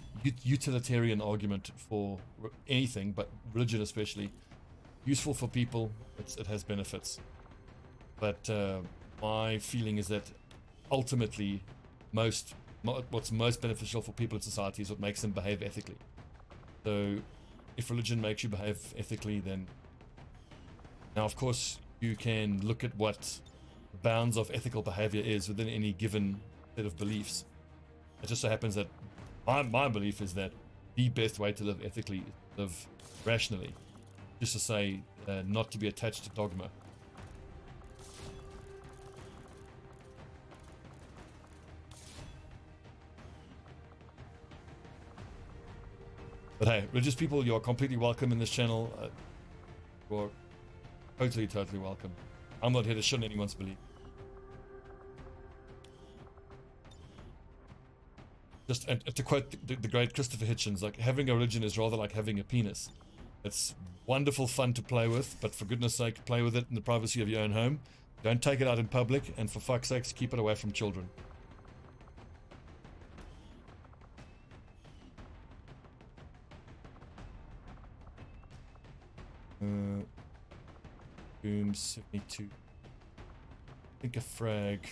utilitarian argument for anything, but religion especially. Useful for people, it has benefits. But my feeling is that ultimately, what's most beneficial for people in society is what makes them behave ethically. So, if religion makes you behave ethically, then... Now, of course, you can look at what bounds of ethical behavior is within any given set of beliefs. It just so happens that my belief is that the best way to live ethically is to live rationally. Just to say, not to be attached to dogma. But hey, religious people, you are completely welcome in this channel. You are totally welcome. I'm not here to shun anyone's belief. Just and to quote the great Christopher Hitchens, like, having a religion is rather like having a penis. It's wonderful fun to play with, but for goodness sake, play with it in the privacy of your own home. Don't take it out in public, and for fuck's sakes, keep it away from children. Boom 72. I think a frag.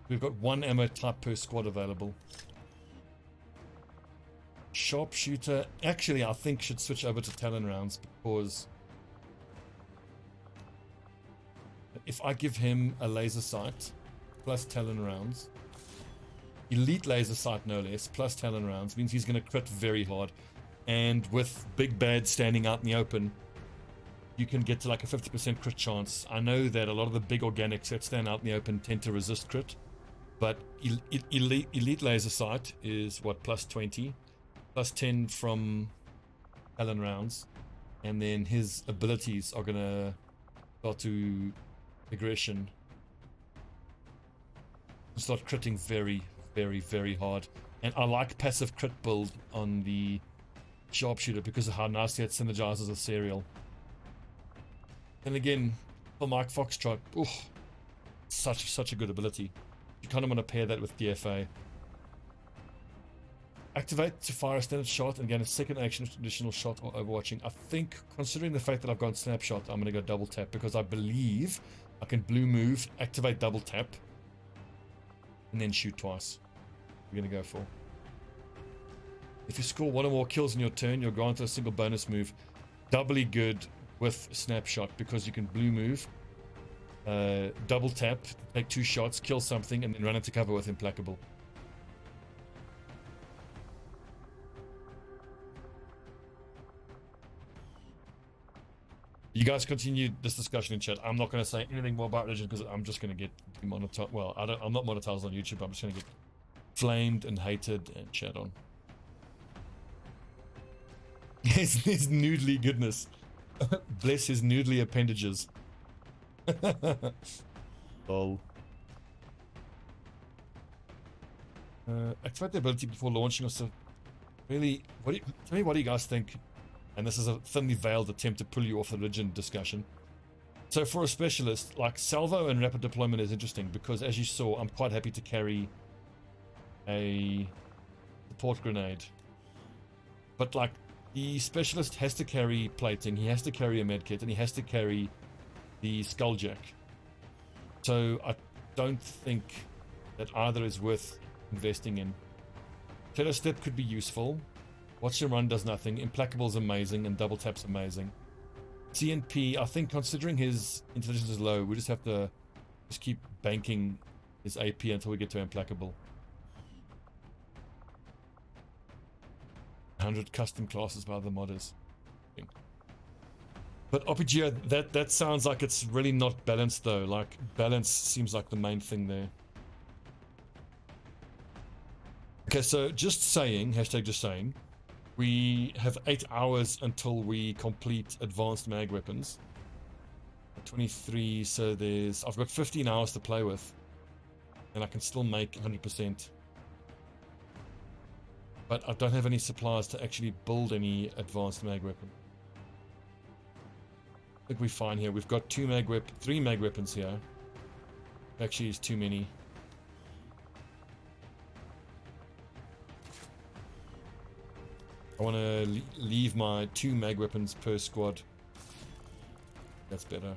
We've got one ammo type per squad available. Sharpshooter, actually I think should switch over to Talon rounds, because if I give him a laser sight plus Talon rounds, elite laser sight no less, plus Talon rounds, means he's going to crit very hard. And with Big Bad standing out in the open, you can get to like a 50% crit chance. I know that a lot of the big organics that stand out in the open tend to resist crit, but elite laser sight is what, plus 20, plus 10 from Talon rounds, and then his abilities are gonna start to aggression, start critting very hard. And I like passive crit build on the Sharpshooter because of how nicely it synergizes with Serial. And again, for Mike Foxtrot, such a good ability. You kind of want to pair that with DFA. Activate to fire a standard shot and gain a second action additional shot or overwatching. I think, considering the fact that I've gone snapshot, I'm going to go double tap, because I believe I can blue move, activate double tap, and then shoot twice. We're going to go for. If you score one or more kills in your turn, you're granted a single bonus move. Doubly good with snapshot, because you can blue move, double tap, take 2 shots, kill something, and then run into cover with Implacable. You guys continue this discussion in chat. I'm not going to say anything more about religion, because I'm just going to get demonetized. Well, I'm not monetized on YouTube. I'm just going to get flamed and hated and chat on. His noodly goodness. Bless his noodly appendages. Lol. Activate the ability before launching or so. Really, tell me what do you guys think? And this is a thinly veiled attempt to pull you off the religion discussion. So for a specialist, like salvo and rapid deployment is interesting, because as you saw, I'm quite happy to carry a support grenade. But like, the specialist has to carry plating, he has to carry a medkit, and he has to carry the skulljack. So I don't think that either is worth investing in. Telestep could be useful. Watch and Run does nothing. Implacable's amazing, and Double Tap's amazing. CNP, I think considering his intelligence is low, we just have to just keep banking his AP until we get to Implacable. 100 custom classes by the modders. But RPG, that sounds like it's really not balanced though. Like, balance seems like the main thing there. Okay, so just saying, hashtag just saying, we have 8 hours until we complete advanced mag weapons. 23, so I've got 15 hours to play with. And I can still make 100%. But I don't have any supplies to actually build any advanced mag weapon. I think we're fine here. We've got 3 mag weapons here. Actually, is too many. I want to leave my 2 mag weapons per squad. That's better.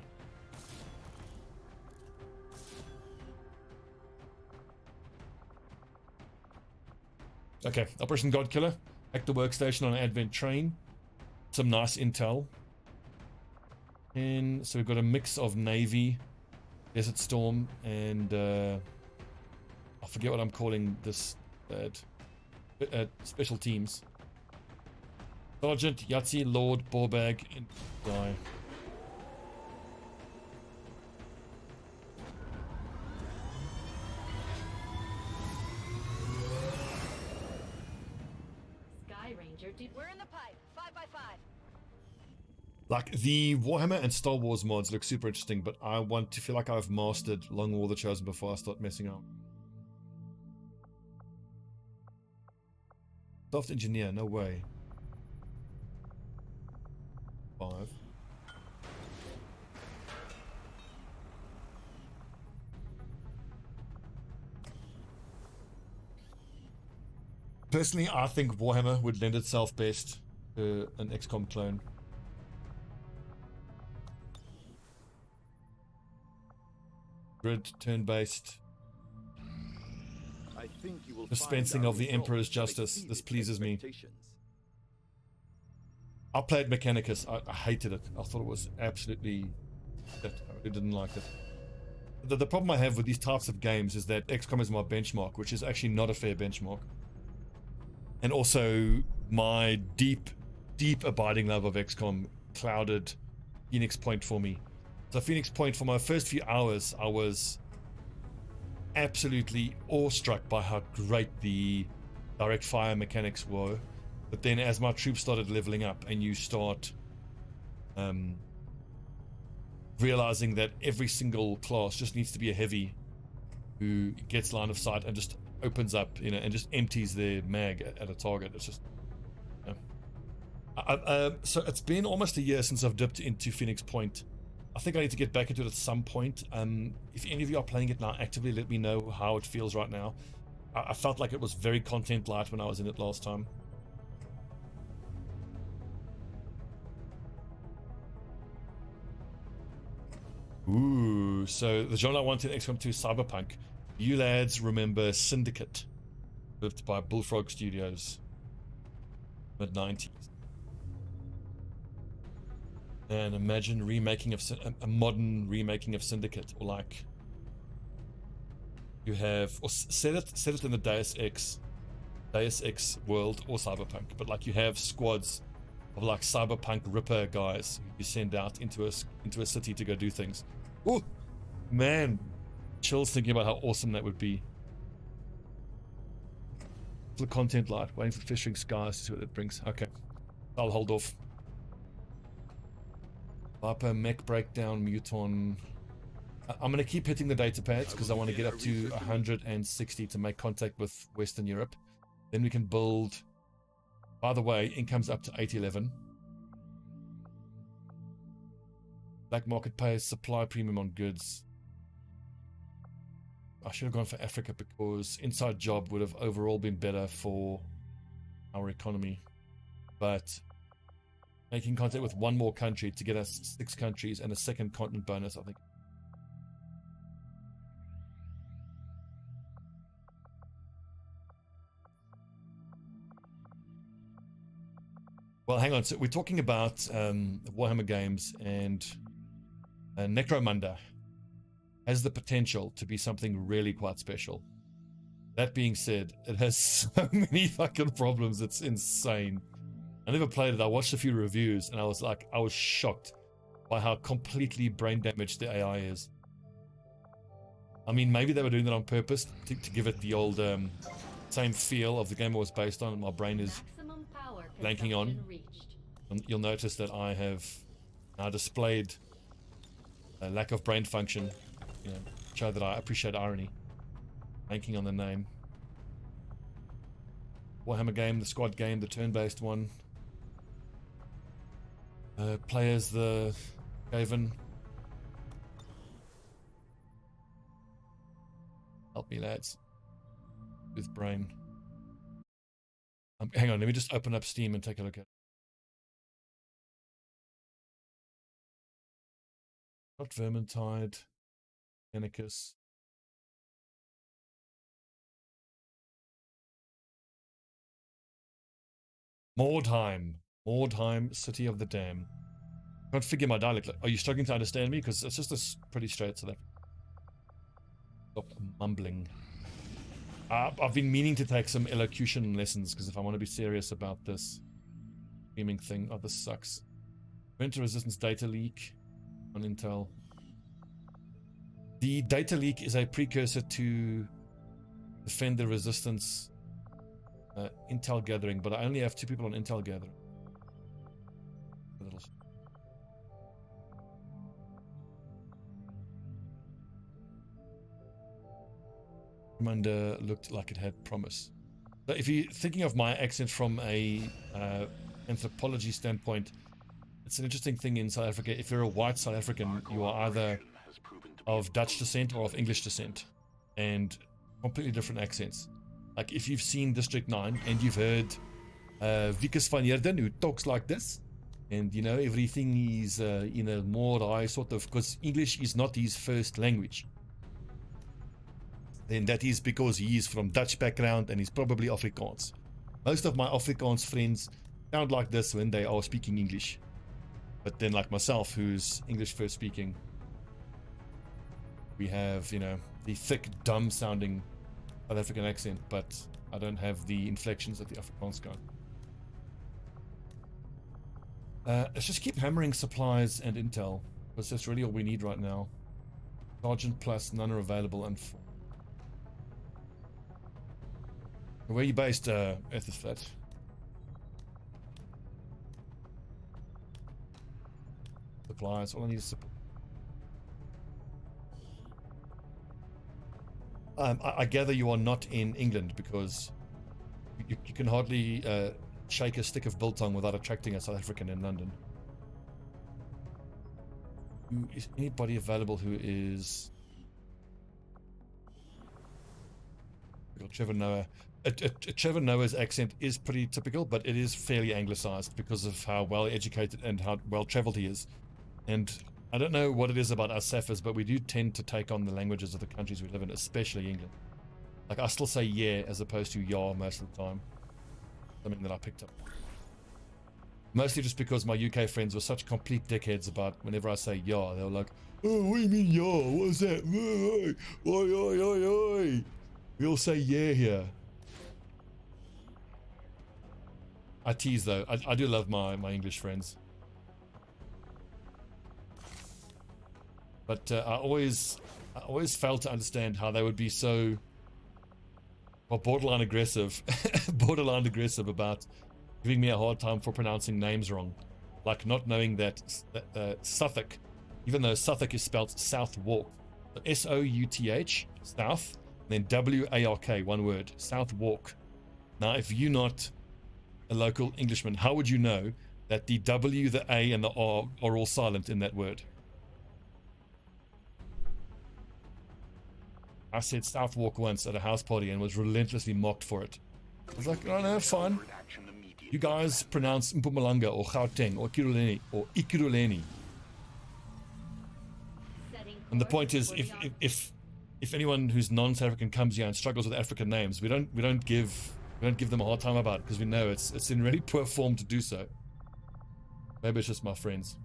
Okay, Operation Godkiller. Hack the workstation on an advent train. Some nice intel. And so we've got a mix of Navy, Desert Storm, and I forget what I'm calling this. Special teams. Sergeant, Yahtzee, Lord, Ballbag, and Guy. Sky Ranger, We're in the pipe. 5x5. Like, the Warhammer and Star Wars mods look super interesting, but I want to feel like I've mastered Long War the Chosen before I start messing up. Soft Engineer, no way. 5. Personally, I think Warhammer would lend itself best to an XCOM clone. Grid, turn-based. I think you will Dispensing find our of the Emperor's results justice. exceeded This pleases me. expectations. I played Mechanicus. I hated it. I thought it was absolutely shit. I really didn't like it. The problem I have with these types of games is that XCOM is my benchmark, which is actually not a fair benchmark. And also, my deep abiding love of XCOM clouded Phoenix Point for me. So Phoenix Point, for my first few hours, I was absolutely awestruck by how great the direct fire mechanics were. But then as my troops started leveling up and you start realizing that every single class just needs to be a heavy who gets line of sight and just opens up, you know, and just empties their mag at a target. It's just, you know. So it's been almost a year since I've dipped into Phoenix Point. I think I need to get back into it at some point. If any of you are playing it now actively, let me know how it feels right now. I felt like it was very content light when I was in it last time. Ooh, so the genre I wanted in XCOM 2 Cyberpunk. You lads remember Syndicate, developed by Bullfrog Studios, mid-90s. And imagine remaking of a modern remaking of Syndicate, or like you have, or set it in the Deus Ex world or Cyberpunk, but like you have squads of like Cyberpunk Ripper guys who you send out into a city to go do things. Oh man, chills thinking about how awesome that would be. The content light, waiting for Fishing Skies to see what it brings. Okay, I'll hold off. Viper, mech breakdown, Muton. I'm going to keep hitting the data pads because I want to get up to 160 to make contact with Western Europe. Then we can build. By the way, income's up to 811. Black market pays supply premium on goods. I should have gone for Africa because inside job would have overall been better for our economy. But making contact with one more country to get us 6 countries and a second continent bonus, I think. Well, hang on. So we're talking about Warhammer games, and Necromunda has the potential to be something really quite special. That being said, it has so many fucking problems. It's insane. I never played it. I watched a few reviews, and I was shocked by how completely brain damaged the AI is. I mean, maybe they were doing that on purpose to give it the old same feel of the game it was based on. My brain is blanking on. And you'll notice that I have now displayed a lack of brain function, you know, show that I appreciate irony. Blanking on the name. Warhammer game, the squad game, the turn-based one. Play as the Gaven. Help me, lads. With brain. Hang on, let me just open up Steam and take a look at it. Not Vermintide. Anicus. Mordheim, City of the Dam. Can't figure my dialect. Are you struggling to understand me? Because it's just a pretty straight South African. Stop mumbling. I've been meaning to take some elocution lessons because if I want to be serious about this streaming thing, this sucks. Winter resistance data leak on Intel. The data leak is a precursor to defend the resistance Intel gathering, but I only have 2 people on Intel gathering. Commander looked like it had promise. So if you're thinking of my accent from a anthropology standpoint, it's an interesting thing in South Africa. If you're a white South African, you are either of Dutch descent or of English descent, and completely different accents. Like if you've seen District 9 and you've heard Wikus van Heerden who talks like this, and you know everything is in a more high sort of, because English is not his first language, then that is because he is from Dutch background and he's probably Afrikaans. Most of my Afrikaans friends sound like this when they are speaking English, but then like myself, who's English first speaking, we have, you know, the thick, dumb sounding South African accent, but I don't have the inflections that the Afrikaans got. Let's just keep hammering supplies and intel, because that's really all we need right now. Sergeant plus, none are available, and where are you based, Earthflat? Supplies, all I need is supply. I gather you are not in England, because you can hardly shake a stick of biltong without attracting a South African in London. Is anybody available who is... We got Trevor Noah. Trevor Noah's accent is pretty typical, but it is fairly anglicized because of how well educated and how well traveled he is. And I don't know what it is about us Sapphirs, but we do tend to take on the languages of the countries we live in, especially England. Like I still say yeah as opposed to ya most of the time. Something that I picked up. Mostly just because my UK friends were such complete dickheads about whenever I say ya, they were like, oh, what do you mean ya? What's that? Oi, oi, oi, oi. We all say yeah here. I tease though. I do love my English friends. But I always failed to understand how they would be so, well, borderline aggressive about giving me a hard time for pronouncing names wrong. Like not knowing that Suffolk, even though Suffolk is spelled Southwark, so S-O-U-T-H, South, and then W-A-R-K, one word, Southwark. Now, if you're not a local Englishman, how would you know that the W, the A, and the R are all silent in that word? I said Southwark once at a house party and was relentlessly mocked for it. I was like, oh no, fine. You guys pronounce Mpumalanga or Gauteng or Kiruleni or Ikiruleni. And the point is, if anyone who's non-South African comes here and struggles with African names, we don't give them a hard time about it because we know it's in really poor form to do so. Maybe it's just my friends.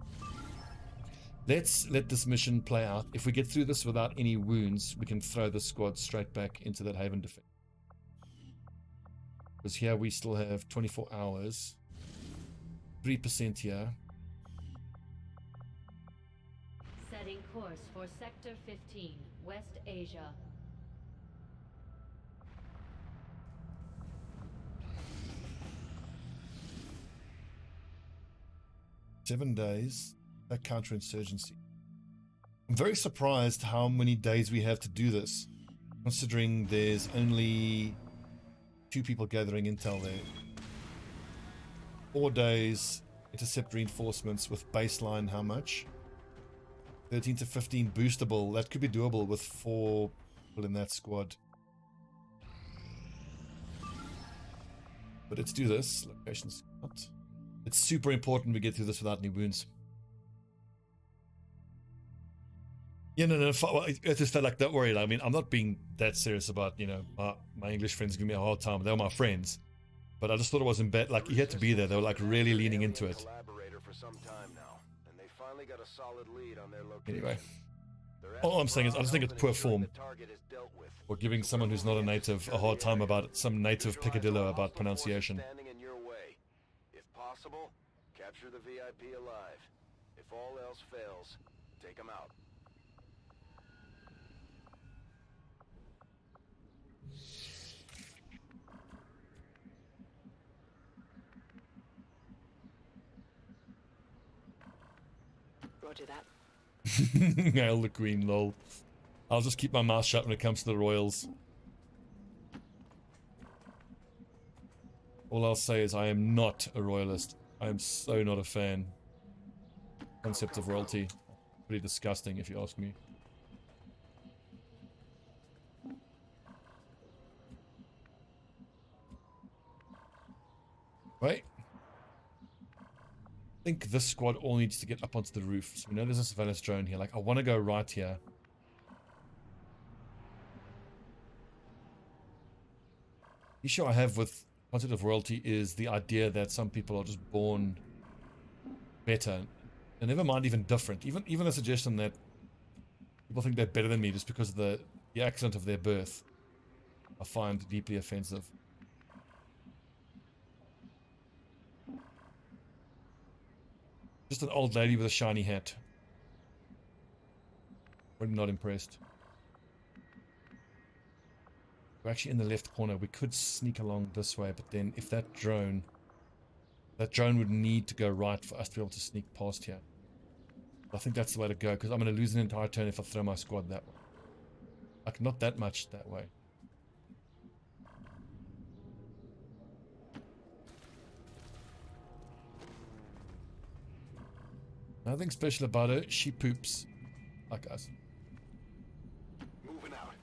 Let's let this mission play out. If we get through this without any wounds, we can throw the squad straight back into that Haven defense. Because here we still have 24 hours. 3% here. Setting course for Sector 15, West Asia. Seven days. That counterinsurgency. I'm very surprised how many days we have to do this, considering there's only 2 people gathering intel there. 4 days, intercept reinforcements with baseline how much? 13 to 15 boostable. That could be doable with 4 people in that squad. But let's do this. Location scout. It's super important we get through this without any wounds. Yeah, no. It just felt like, don't worry. I mean, I'm not being that serious about, you know, my English friends give me a hard time. They're my friends. But I just thought it was in bed. Like, you had to be there. They were like really leaning into it. Anyway, all I'm saying is I just think it's poor form. Or giving someone who's not a native a hard time about some native picadillo about pronunciation. If possible, capture the VIP alive. If all else fails, take him out. Roger that. Hail the Queen, lol. I'll just keep my mouth shut when it comes to the royals. All I'll say is I am not a royalist. I am so not a fan. Concept of royalty. Pretty disgusting if you ask me. Right. I think this squad all needs to get up onto the roof. So we know there's a surveillance drone here. Like, I want to go right here. The issue I have with concept of royalty is the idea that some people are just born better. And never mind even different. Even the suggestion that people think they're better than me just because of the accident of their birth, I find deeply offensive. Just an old lady with a shiny hat. Really not impressed. We're actually in the left corner. We could sneak along this way, but then if that drone would need to go right for us to be able to sneak past here. I think that's the way to go, because I'm going to lose an entire turn if I throw my squad that way. Like, not that much that way. Nothing special about her. She poops like us. Moving out.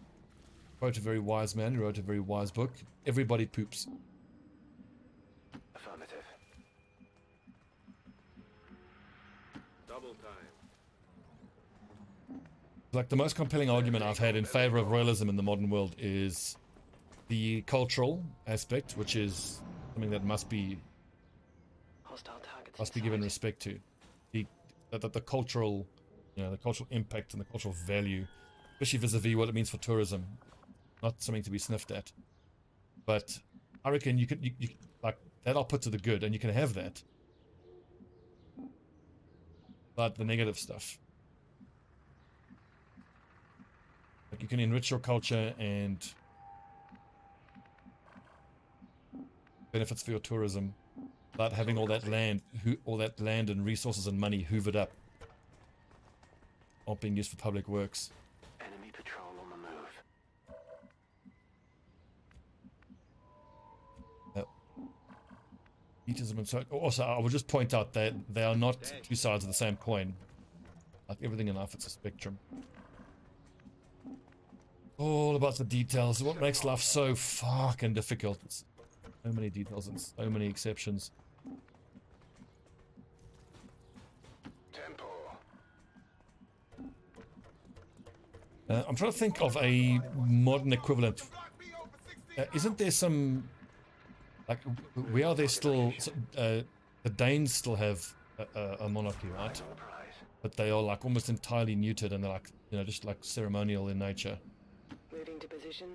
Wrote a very wise man who wrote a very wise book. Everybody poops. Affirmative. Double time. Like, the most compelling argument I've had in favor of royalism in the modern world is the cultural aspect, which is something that must be given respect to. The cultural, you know, the cultural impact and the cultural value, especially vis-a-vis what it means for tourism, not something to be sniffed at. But I reckon you like that. I'll put to the good, and you can have that. But the negative stuff, like, you can enrich your culture and benefits for your tourism. But having all that land and resources and money hoovered up, not being used for public works. Enemy patrol on the move. Elitism and so. Also, I would just point out that they are not two sides of the same coin. Like everything in life, it's a spectrum. All about the details. What makes life so fucking difficult? It's so many details and so many exceptions. I'm trying to think of a modern equivalent. Isn't there some, like, where are there still, the Danes still have a monarchy, right? But they are like almost entirely neutered, and they're like, you know, just like ceremonial in nature. Moving to position.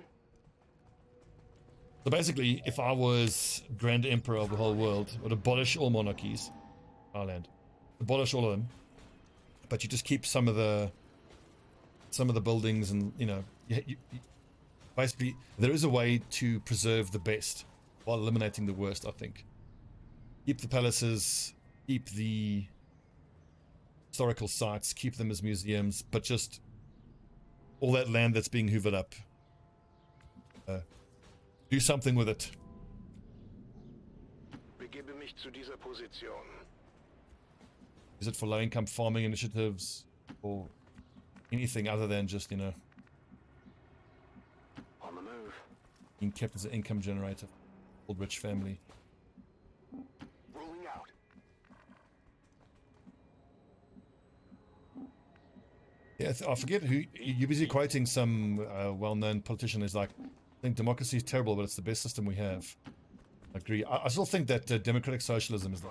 So basically, if I was Grand Emperor of the whole world, I would abolish all monarchies, our land, abolish all of them, but you just keep some of the buildings, and you know, basically there is a way to preserve the best while eliminating the worst. I think keep the palaces, keep the historical sites, keep them as museums, but just all that land that's being hoovered up, do something with it. mich zu dieser Position. Is it for low-income farming initiatives or anything other than just, you know, On the move. being kept as an income generator for old rich family? Rolling out. Yeah, I forget who you're busy quoting some well-known politician is like, I think democracy is terrible, but it's the best system we have. I agree. I still think that democratic socialism is the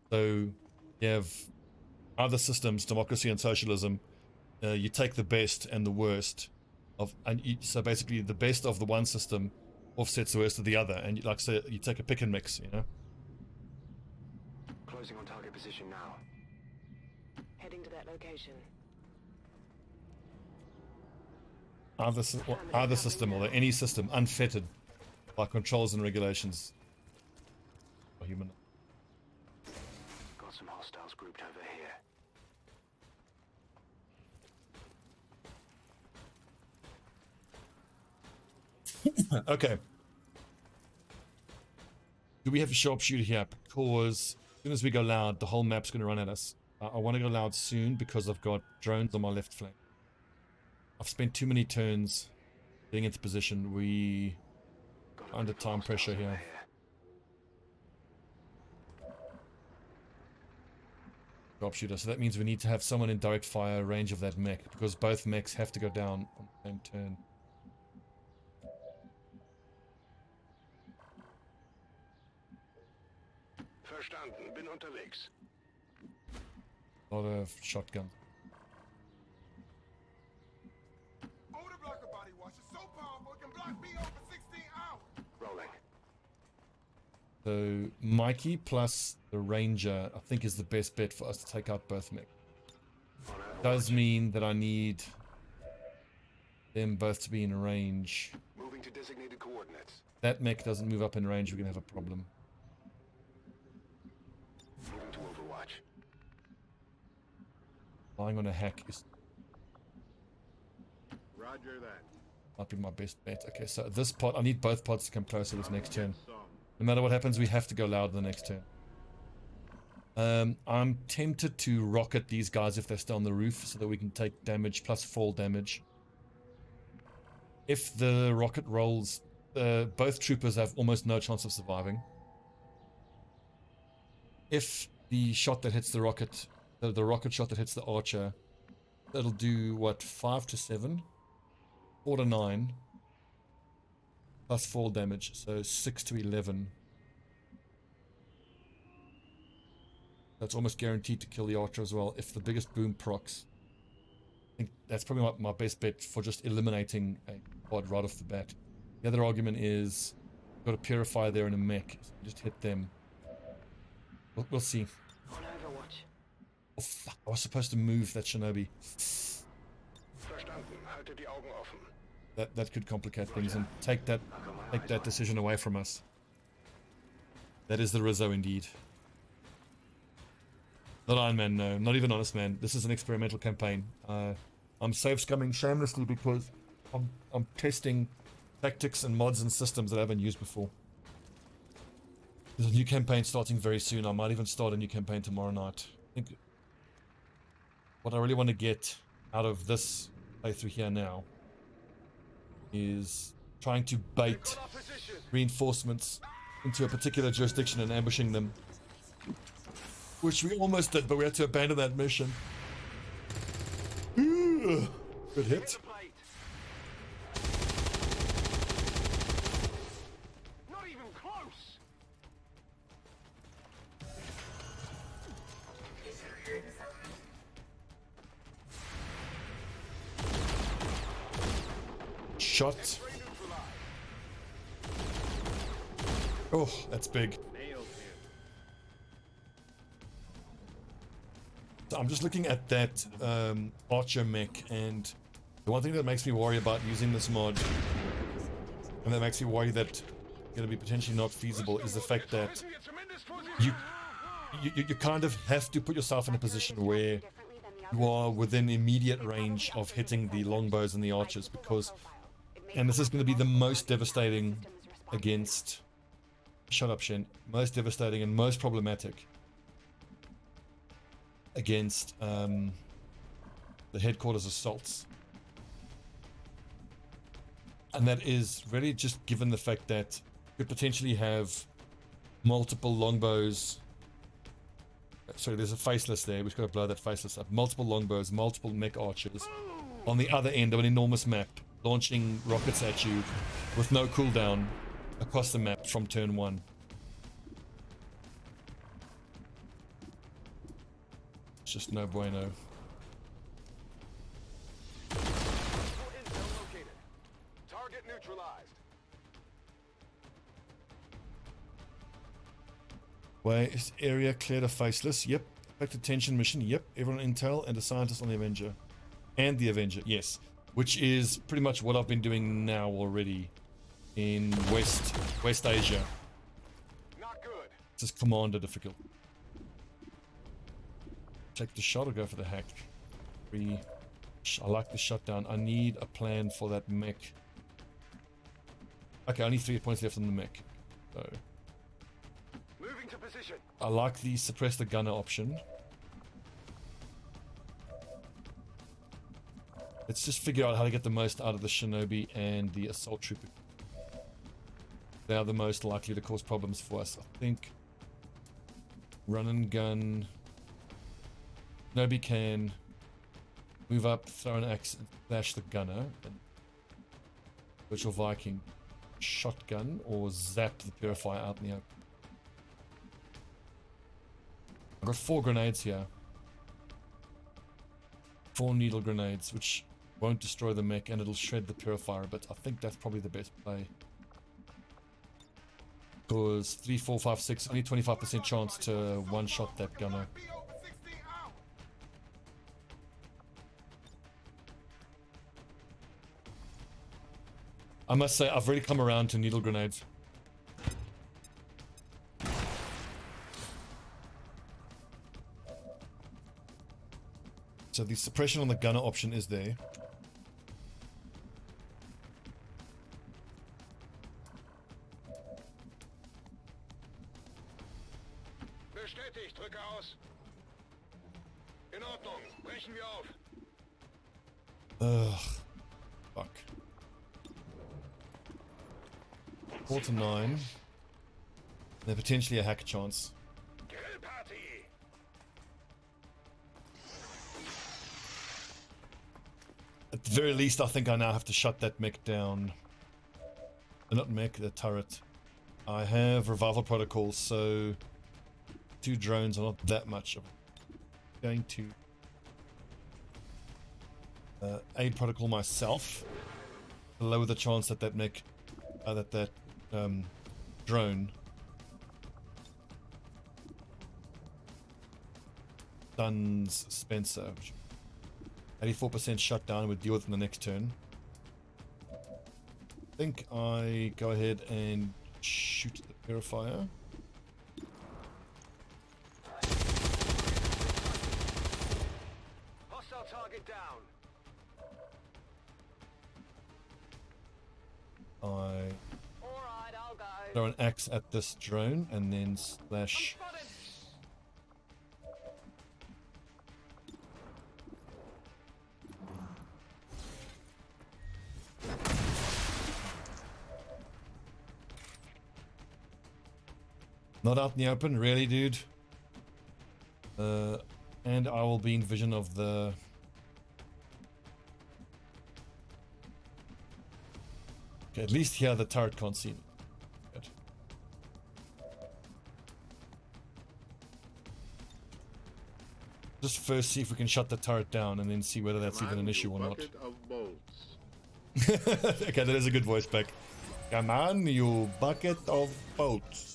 so you have other systems, democracy and socialism. You take the best and the worst of, so basically the best of the one system offsets the worst of the other, and like say you take a pick and mix, you know. Closing on target position now. Heading to that location. Either system or any system unfettered by controls and regulations for human. Got some hostiles grouped over here. Okay. Do we have a sharpshooter here? Because as soon as we go loud, the whole map's going to run at us. I want to go loud soon because I've got drones on my left flank. I've spent too many turns getting into position. We are under time pressure here. Sharpshooter. So that means we need to have someone in direct fire range of that mech because both mechs have to go down on the same turn. Verstanden, bin unterwegs. A lot of shotguns. Older blocker body wash is so powerful it can block BO for 16 hours. Rolling. So Mikey plus the Ranger, I think, is the best bet for us to take out both mech. Does mean that I need them both to be in range. Moving to designated coordinates. That mech doesn't move up in range, we're gonna have a problem. Moving to Overwatch. Lying on a hack is Roger that. might be my best bet. Okay, so this pod, I need both pods to come closer this next turn. No matter what happens, we have to go loud the next turn. I'm tempted to rocket these guys if they're still on the roof so that we can take damage plus fall damage. If the rocket rolls, both troopers have almost no chance of surviving. If the shot that hits the rocket, the rocket shot that hits the archer, that'll do what, 5 to 7? 4 to 9. Plus fall damage, so 6 to 11. That's almost guaranteed to kill the archer as well if the biggest boom procs. I think that's probably my best bet for just eliminating a pod right off the bat. The other argument is got a purifier there in a mech, so just hit them. We'll see. On Overwatch. Oh fuck, I was supposed to move that Shinobi. Verstanden, halte die Augen offen. That could complicate things and take that decision away from us. That is the Rizzo indeed. Not Iron Man, no. Not even Honestman. This is an experimental campaign. I'm safe-scumming shamelessly because I'm testing tactics and mods and systems that I haven't used before. There's a new campaign starting very soon. I might even start a new campaign tomorrow night. I think what I really want to get out of this playthrough here now is trying to bait reinforcements into a particular jurisdiction and ambushing them. Which we almost did, but we had to abandon that mission. Ooh, good hit. Not even close. Shot. Oh, that's big. So I'm just looking at that archer mech, and the one thing that makes me worry about using this mod, and that makes me worry that it's going to be potentially not feasible, is the fact that you kind of have to put yourself in a position where you are within immediate range of hitting the longbows and the archers, because, and this is going to be the most devastating against shut up, Shen. Most devastating and most problematic against the headquarters assaults. And that is really just given the fact that you could potentially have multiple longbows. Sorry, there's a faceless there. We've got to blow that faceless up. Multiple longbows, multiple mech archers on the other end of an enormous map, launching rockets at you with no cooldown across the map from turn 1. It's just no bueno. Intel located. Target neutralized. Way area cleared of faceless. Yep. Effective tension mission. Yep. Everyone on Intel and a scientist on the Avenger. And the Avenger. Yes. Which is pretty much what I've been doing now already in West Asia. Not good. This is Commander difficult. Take the shot or go for the hack? I like the shutdown. I need a plan for that mech. Okay, only 3 points left on the mech. So Moving to position. I like the suppress the gunner option. Let's just figure out how to get the most out of the Shinobi and the assault trooper. They are the most likely to cause problems for us. I think run and gun. Shinobi can move up, throw an axe, and slash the gunner. And Virtual Viking shotgun or zap the purifier out in the open. I've got 4 grenades here. 4 needle grenades, which won't destroy the mech and it'll shred the purifier, but I think that's probably the best play. Because 3, 4, 5, 6, only 25% chance to one-shot that gunner. I must say, I've really come around to needle grenades. So the suppression on the gunner option is there. Bestätigt, drücke aus. In Ordnung, brechen wir auf. Ugh. Fuck. 4 to 9. There's potentially a hack chance. Grill Party. At the very least, I think I now have to shut that mech down. Not mech, the turret. I have revival protocols, so 2 drones are not that much of going to aid protocol myself to lower the chance that that mech, that drone stuns Spencer. 84% shutdown, would deal with in the next turn. I think I go ahead and shoot the purifier. Hostile target down. I Alright, I'll go. throw an axe at this drone and then slash. Spotted. Not out in the open, really, dude. And I will be in vision of the... Okay, at least here the turret can't see me. Good. Just first see if we can shut the turret down and then see whether that's even an issue or not. Okay, that is a good voice back. Come on, you bucket of boats.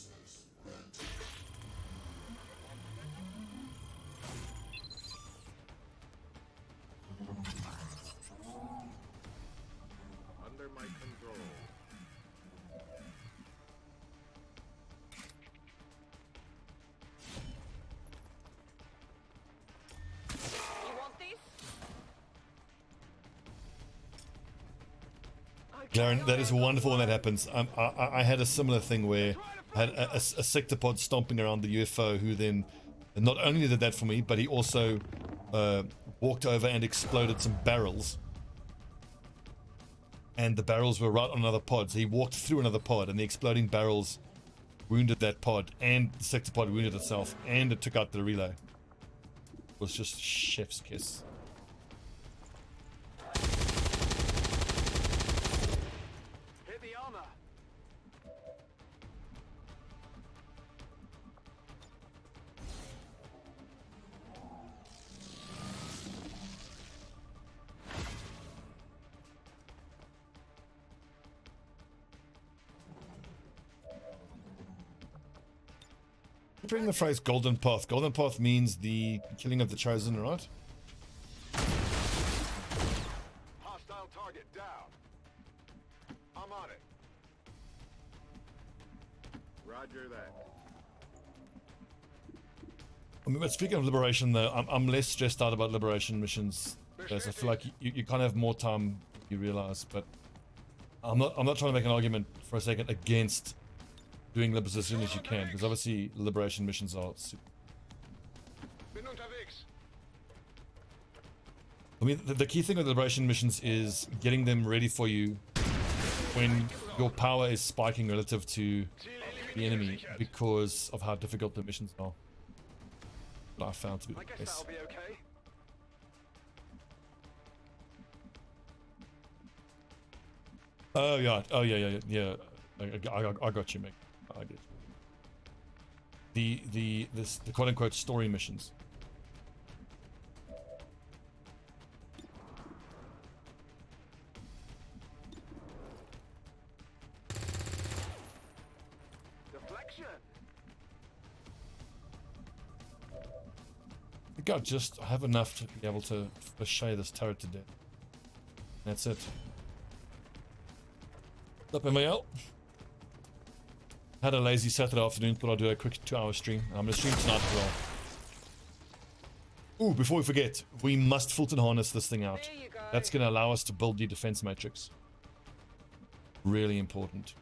Under my control. You want this? Darren, that is wonderful when that happens. I had a similar thing where I had a sectopod stomping around the UFO who then not only did that for me, but he also walked over and exploded some barrels. And the barrels were right on another pod. So he walked through another pod and the exploding barrels wounded that pod, and the sectopod wounded itself, and it took out the relay. It was just chef's kiss. Hit the armor. Bring the phrase golden path. Golden path means the killing of the chosen, right? Hostile target down. I'm on it. Roger that. I mean, but speaking of liberation, though, I'm less stressed out about liberation missions. Because I feel like you kind of have more time than you realize. But I'm not trying to make an argument for a second against doing libs as soon as you can, because obviously liberation missions are super. I mean, the key thing with liberation missions is getting them ready for you when your power is spiking relative to the enemy because of how difficult the missions are. What I found to be the case. That'll be okay. Oh yeah, I got you, mate. I get you. The quote unquote story missions. Deflection. I think I have enough to be able to shay this turret to death. That's it. What's up, ML? Had a lazy Saturday afternoon, thought I'd do a quick 2-hour stream. I'm gonna stream tonight as well. Ooh, before we forget, we must Fulton harness this thing out. That's gonna allow us to build the defense matrix. Really important.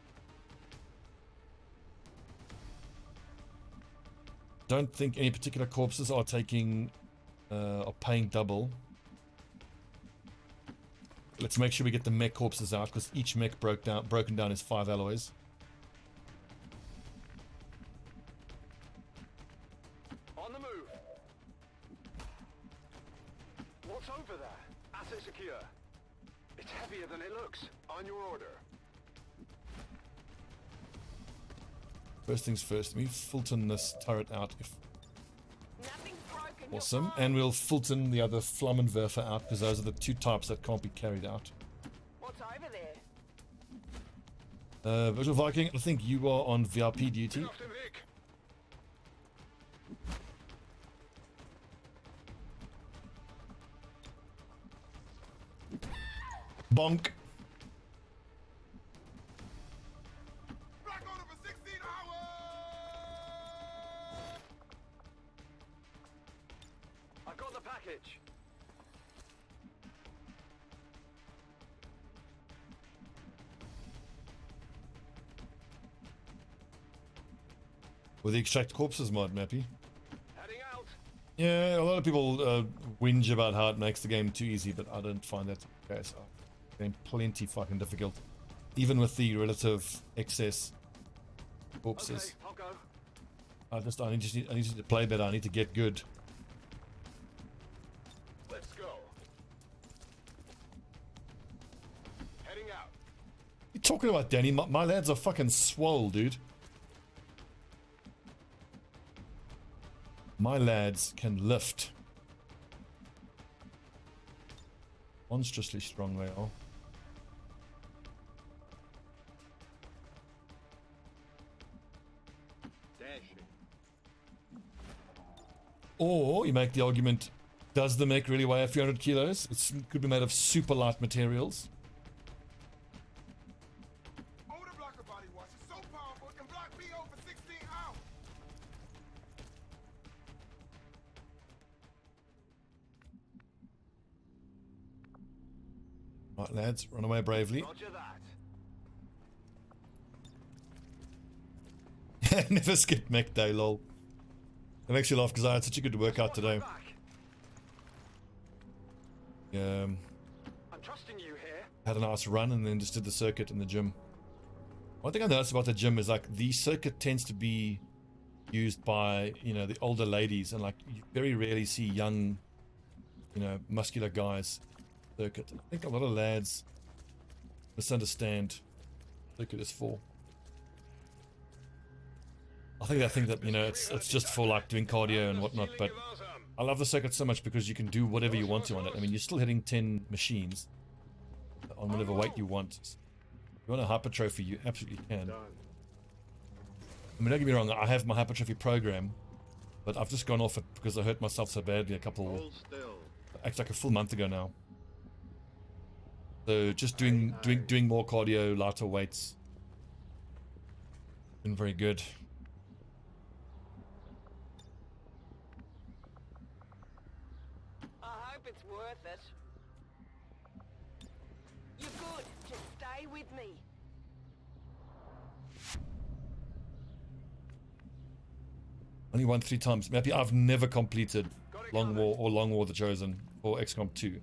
Don't think any particular corpses are taking are paying double. Let's make sure we get the mech corpses out, because each mech broken down is 5 alloys. On the move. What's over there? Asset secure. It's heavier than it looks. On your order. First things first, let me Fulton this turret out. Nothing's broken. Awesome. And we'll Fulton the other Flammenwerfer out, because those are the 2 types that can't be carried out. What's over there? Visual Viking, I think you are on VIP duty. Bonk. I got the package. With the extract corpses mod, Mappy. Heading out. Yeah, a lot of people whinge about how it makes the game too easy, but I don't find that the case. It's game plenty fucking difficult, even with the relative excess corpses. Okay, I'll go. I need to play better. I need to get good. Let's go. Heading out. You talking about, Danny? My lads are fucking swole, dude. My lads can lift. Monstrously strong they are. Or you make the argument, does the mech really weigh a few hundred kilos? It could be made of super light materials. Older blocker body wash is so powerful it can block BO for 16 hours. Right, lads, run away bravely. Roger that. Never skip mech day, lol. It makes you laugh because I had such a good workout today. I'm trusting you here. Had a nice run and then just did the circuit in the gym. One thing I noticed about the gym is like the circuit tends to be used by, you know, the older ladies, and like you very rarely see young, you know, muscular guys circuit. I think a lot of lads misunderstand circuit is for. I think that, you know, it's just for like doing cardio and whatnot, but I love the circuit so much because you can do whatever you want to on it. I mean, you're still hitting 10 machines on whatever weight you want. If you want a hypertrophy, you absolutely can. I mean, don't get me wrong, I have my hypertrophy program, but I've just gone off it because I hurt myself so badly actually like a full month ago now. So just doing more cardio, lighter weights, been very good. I hope it's worth it. You're good. Just stay with me. Only won 3 times. Maybe I've never completed Long War or Long War the Chosen or XCOM 2.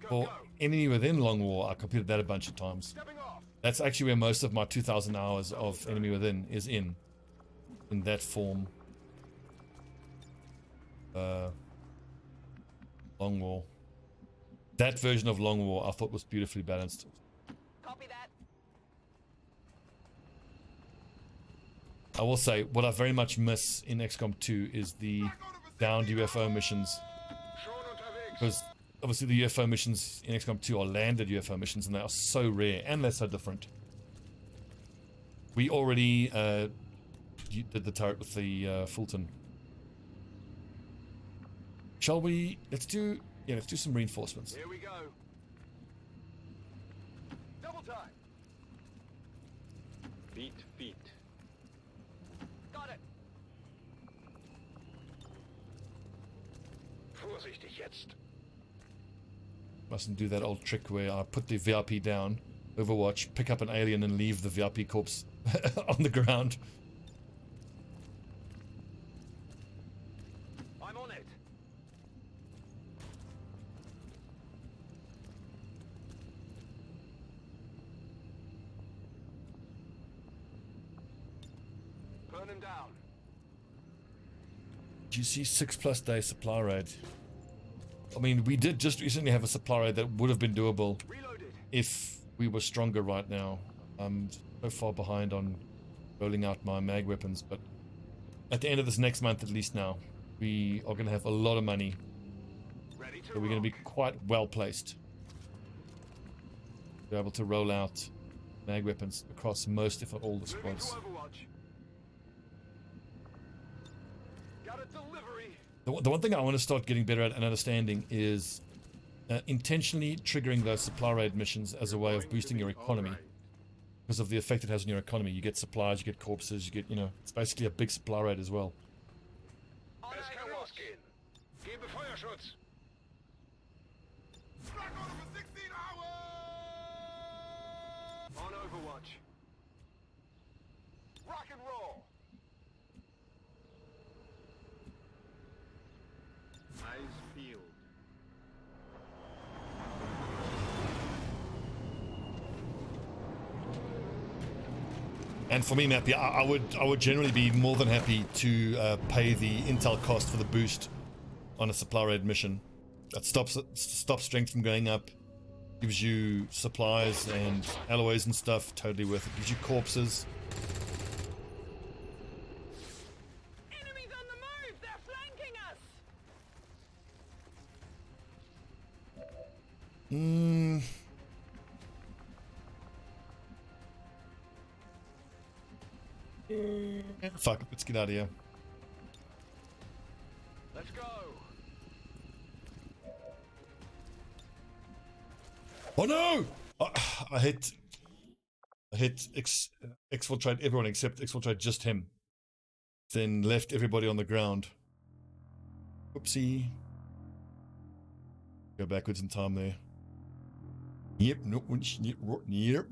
For Enemy Within Long War, I completed that a bunch of times. That's actually where most of my 2,000 hours of Enemy Within is in that form. Long War. That version of Long War I thought was beautifully balanced. Copy that. I will say, what I very much miss in XCOM 2 is the downed UFO missions. Because obviously the UFO missions in XCOM 2 are landed UFO missions, and they are so rare and they're so different. We already did the turret with the Fulton. Shall we? Let's do some reinforcements. Here we go. Double time. Beat. Got it. Vorsichtig jetzt. Mustn't do that old trick where I put the VIP down, Overwatch, pick up an alien and leave the VIP corpse on the ground. I'm on it. Burn him down. Do you see 6+ day supply raid? I mean, we did just recently have a supply raid that would have been doable Reloaded. if we were stronger right now. I'm so far behind on rolling out my mag weapons, but at the end of this next month at least now, we are going to have a lot of money. Ready to So we're going to be quite well placed to be able to roll out mag weapons across most, if not all, the Moving to squads. Overwatch. Got a delivery. The one thing I want to start getting better at and understanding is intentionally triggering those supply raid missions as a way of boosting your economy. Because of the effect it has on your economy. You get supplies, you get corpses, you get, you know, it's basically a big supply raid as well. On Overwatch. Gebe Feuerschutz. On Overwatch. Rock and roll. Eyes peeled. And for me, Mappy, I would generally be more than happy to pay the intel cost for the boost on a supply raid mission. That stops strength from going up, gives you supplies and alloys and stuff, totally worth it. Gives you corpses. Enemies on the move. They're flanking us. Fuck it, let's get out of here. Let's go. Oh no! I hit exfiltrate everyone except exfiltrate just him. Then left everybody on the ground. Whoopsie. Go backwards in time there. Yep, no, yep.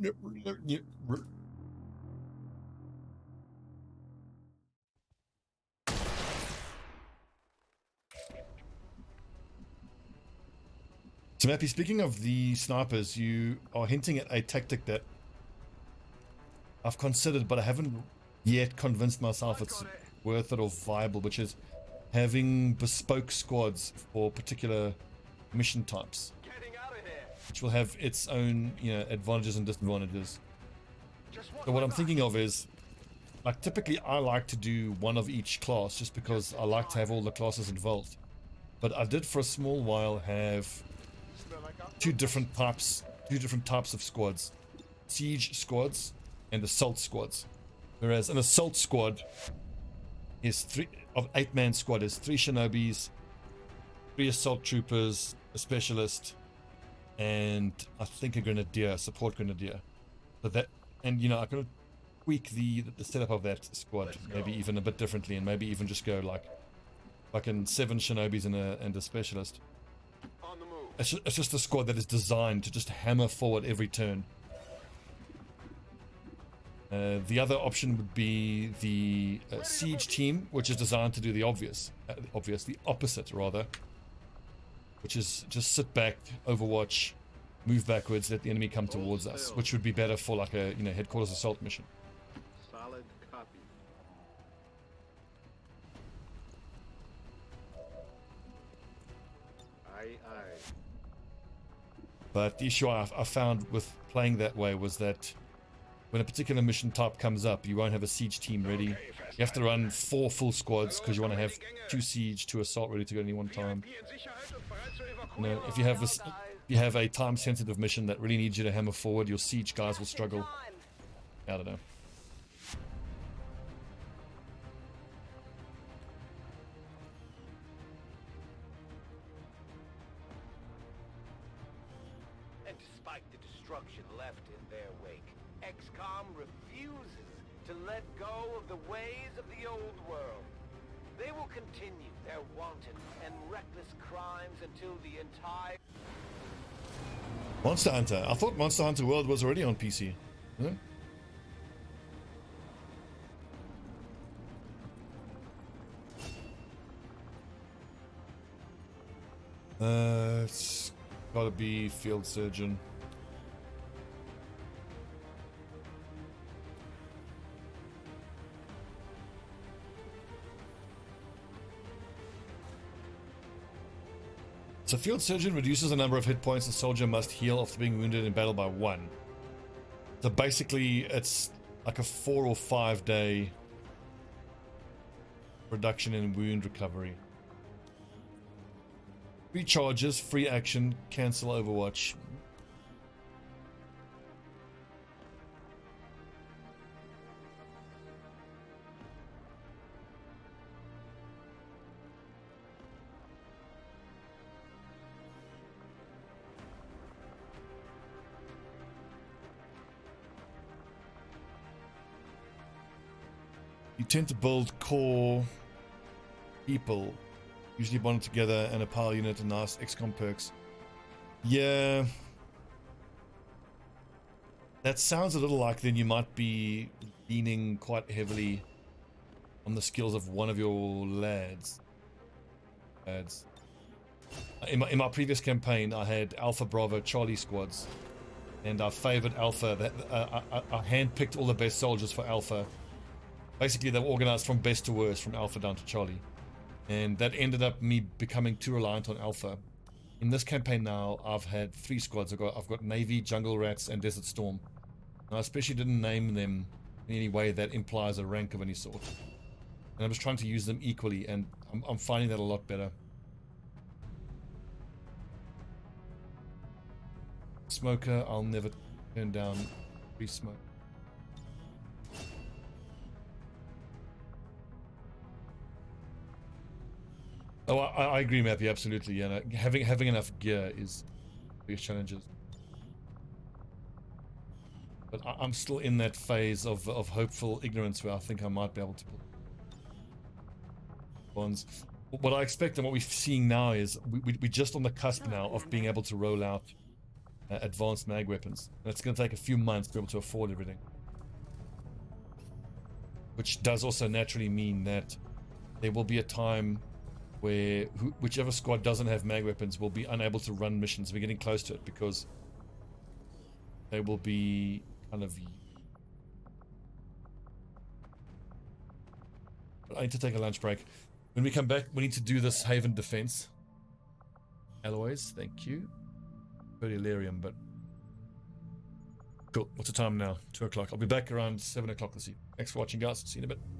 So Mappy, speaking of the snipers, you are hinting at a tactic that I've considered, but I haven't yet convinced myself it's worth it or viable, which is having bespoke squads for particular mission types, which will have its own, you know, advantages and disadvantages. So what I'm thinking of is, like, typically I like to do one of each class just because I like to have all the classes involved. But I did for a small while have two different types of squads: siege squads and assault squads. Whereas an assault squad is 8-man squad is 3 Shinobis, 3 assault troopers, a specialist, and I think a Grenadier, support Grenadier. So that, and you know, I can tweak the setup of that squad maybe even a bit differently, and maybe even just go like fucking 7 Shinobis and a specialist. It's just a squad that is designed to just hammer forward every turn. The other option would be the siege team, which is designed to do the the opposite rather, which is just sit back, overwatch, move backwards, let the enemy come towards us, which would be better for like a, you know, headquarters assault mission. Solid copy. Aye. But the issue I found with playing that way was that when a particular mission type comes up, you won't have a siege team ready. You have to run 4 full squads because you want to have 2 siege, 2 assault ready to go at any one time. You know, if you have a time-sensitive mission that really needs you to hammer forward, your siege guys will struggle. I don't know. And despite the destruction left in their wake, XCOM refuses to let go of the ways of the old world. They will continue their wanton and reckless crimes until the entire... Monster Hunter. I thought Monster Hunter World was already on PC. Huh? It's gotta be Field Surgeon. So Field Surgeon reduces the number of hit points a soldier must heal after being wounded in battle by 1. So basically it's like a 4 or 5 day reduction in wound recovery. 3 charges, free action, cancel overwatch. You tend to build core people, usually bonded together, and a power unit and nice XCOM perks. Yeah. That sounds a little like then you might be leaning quite heavily on the skills of one of your lads. In my previous campaign, I had Alpha, Bravo, Charlie squads, and I favored Alpha. I handpicked all the best soldiers for Alpha. Basically, they were organized from best to worst, from Alpha down to Charlie. And that ended up me becoming too reliant on Alpha. In this campaign now, I've had 3 squads. I've got Navy, Jungle Rats, and Desert Storm. And I especially didn't name them in any way that implies a rank of any sort. And I'm just trying to use them equally, and I'm finding that a lot better. Smoker, I'll never turn down free smoke. Oh, I agree, Mappy, absolutely. Yeah, no, having enough gear is the biggest challenges. But I'm still in that phase of hopeful ignorance where I think I might be able to pull bonds. What I expect and what we're seeing now is we're just on the cusp now of being able to roll out advanced mag weapons. And it's going to take a few months to be able to afford everything. Which does also naturally mean that there will be a time where whichever squad doesn't have mag weapons will be unable to run missions. We're getting close to it because they will be kind of... I need to take a lunch break. When we come back, we need to do this Haven defense. Alloys, thank you. Very Illyrium, but... Cool. What's the time now? 2 o'clock. I'll be back around 7 o'clock this evening. Thanks for watching, guys. See you in a bit.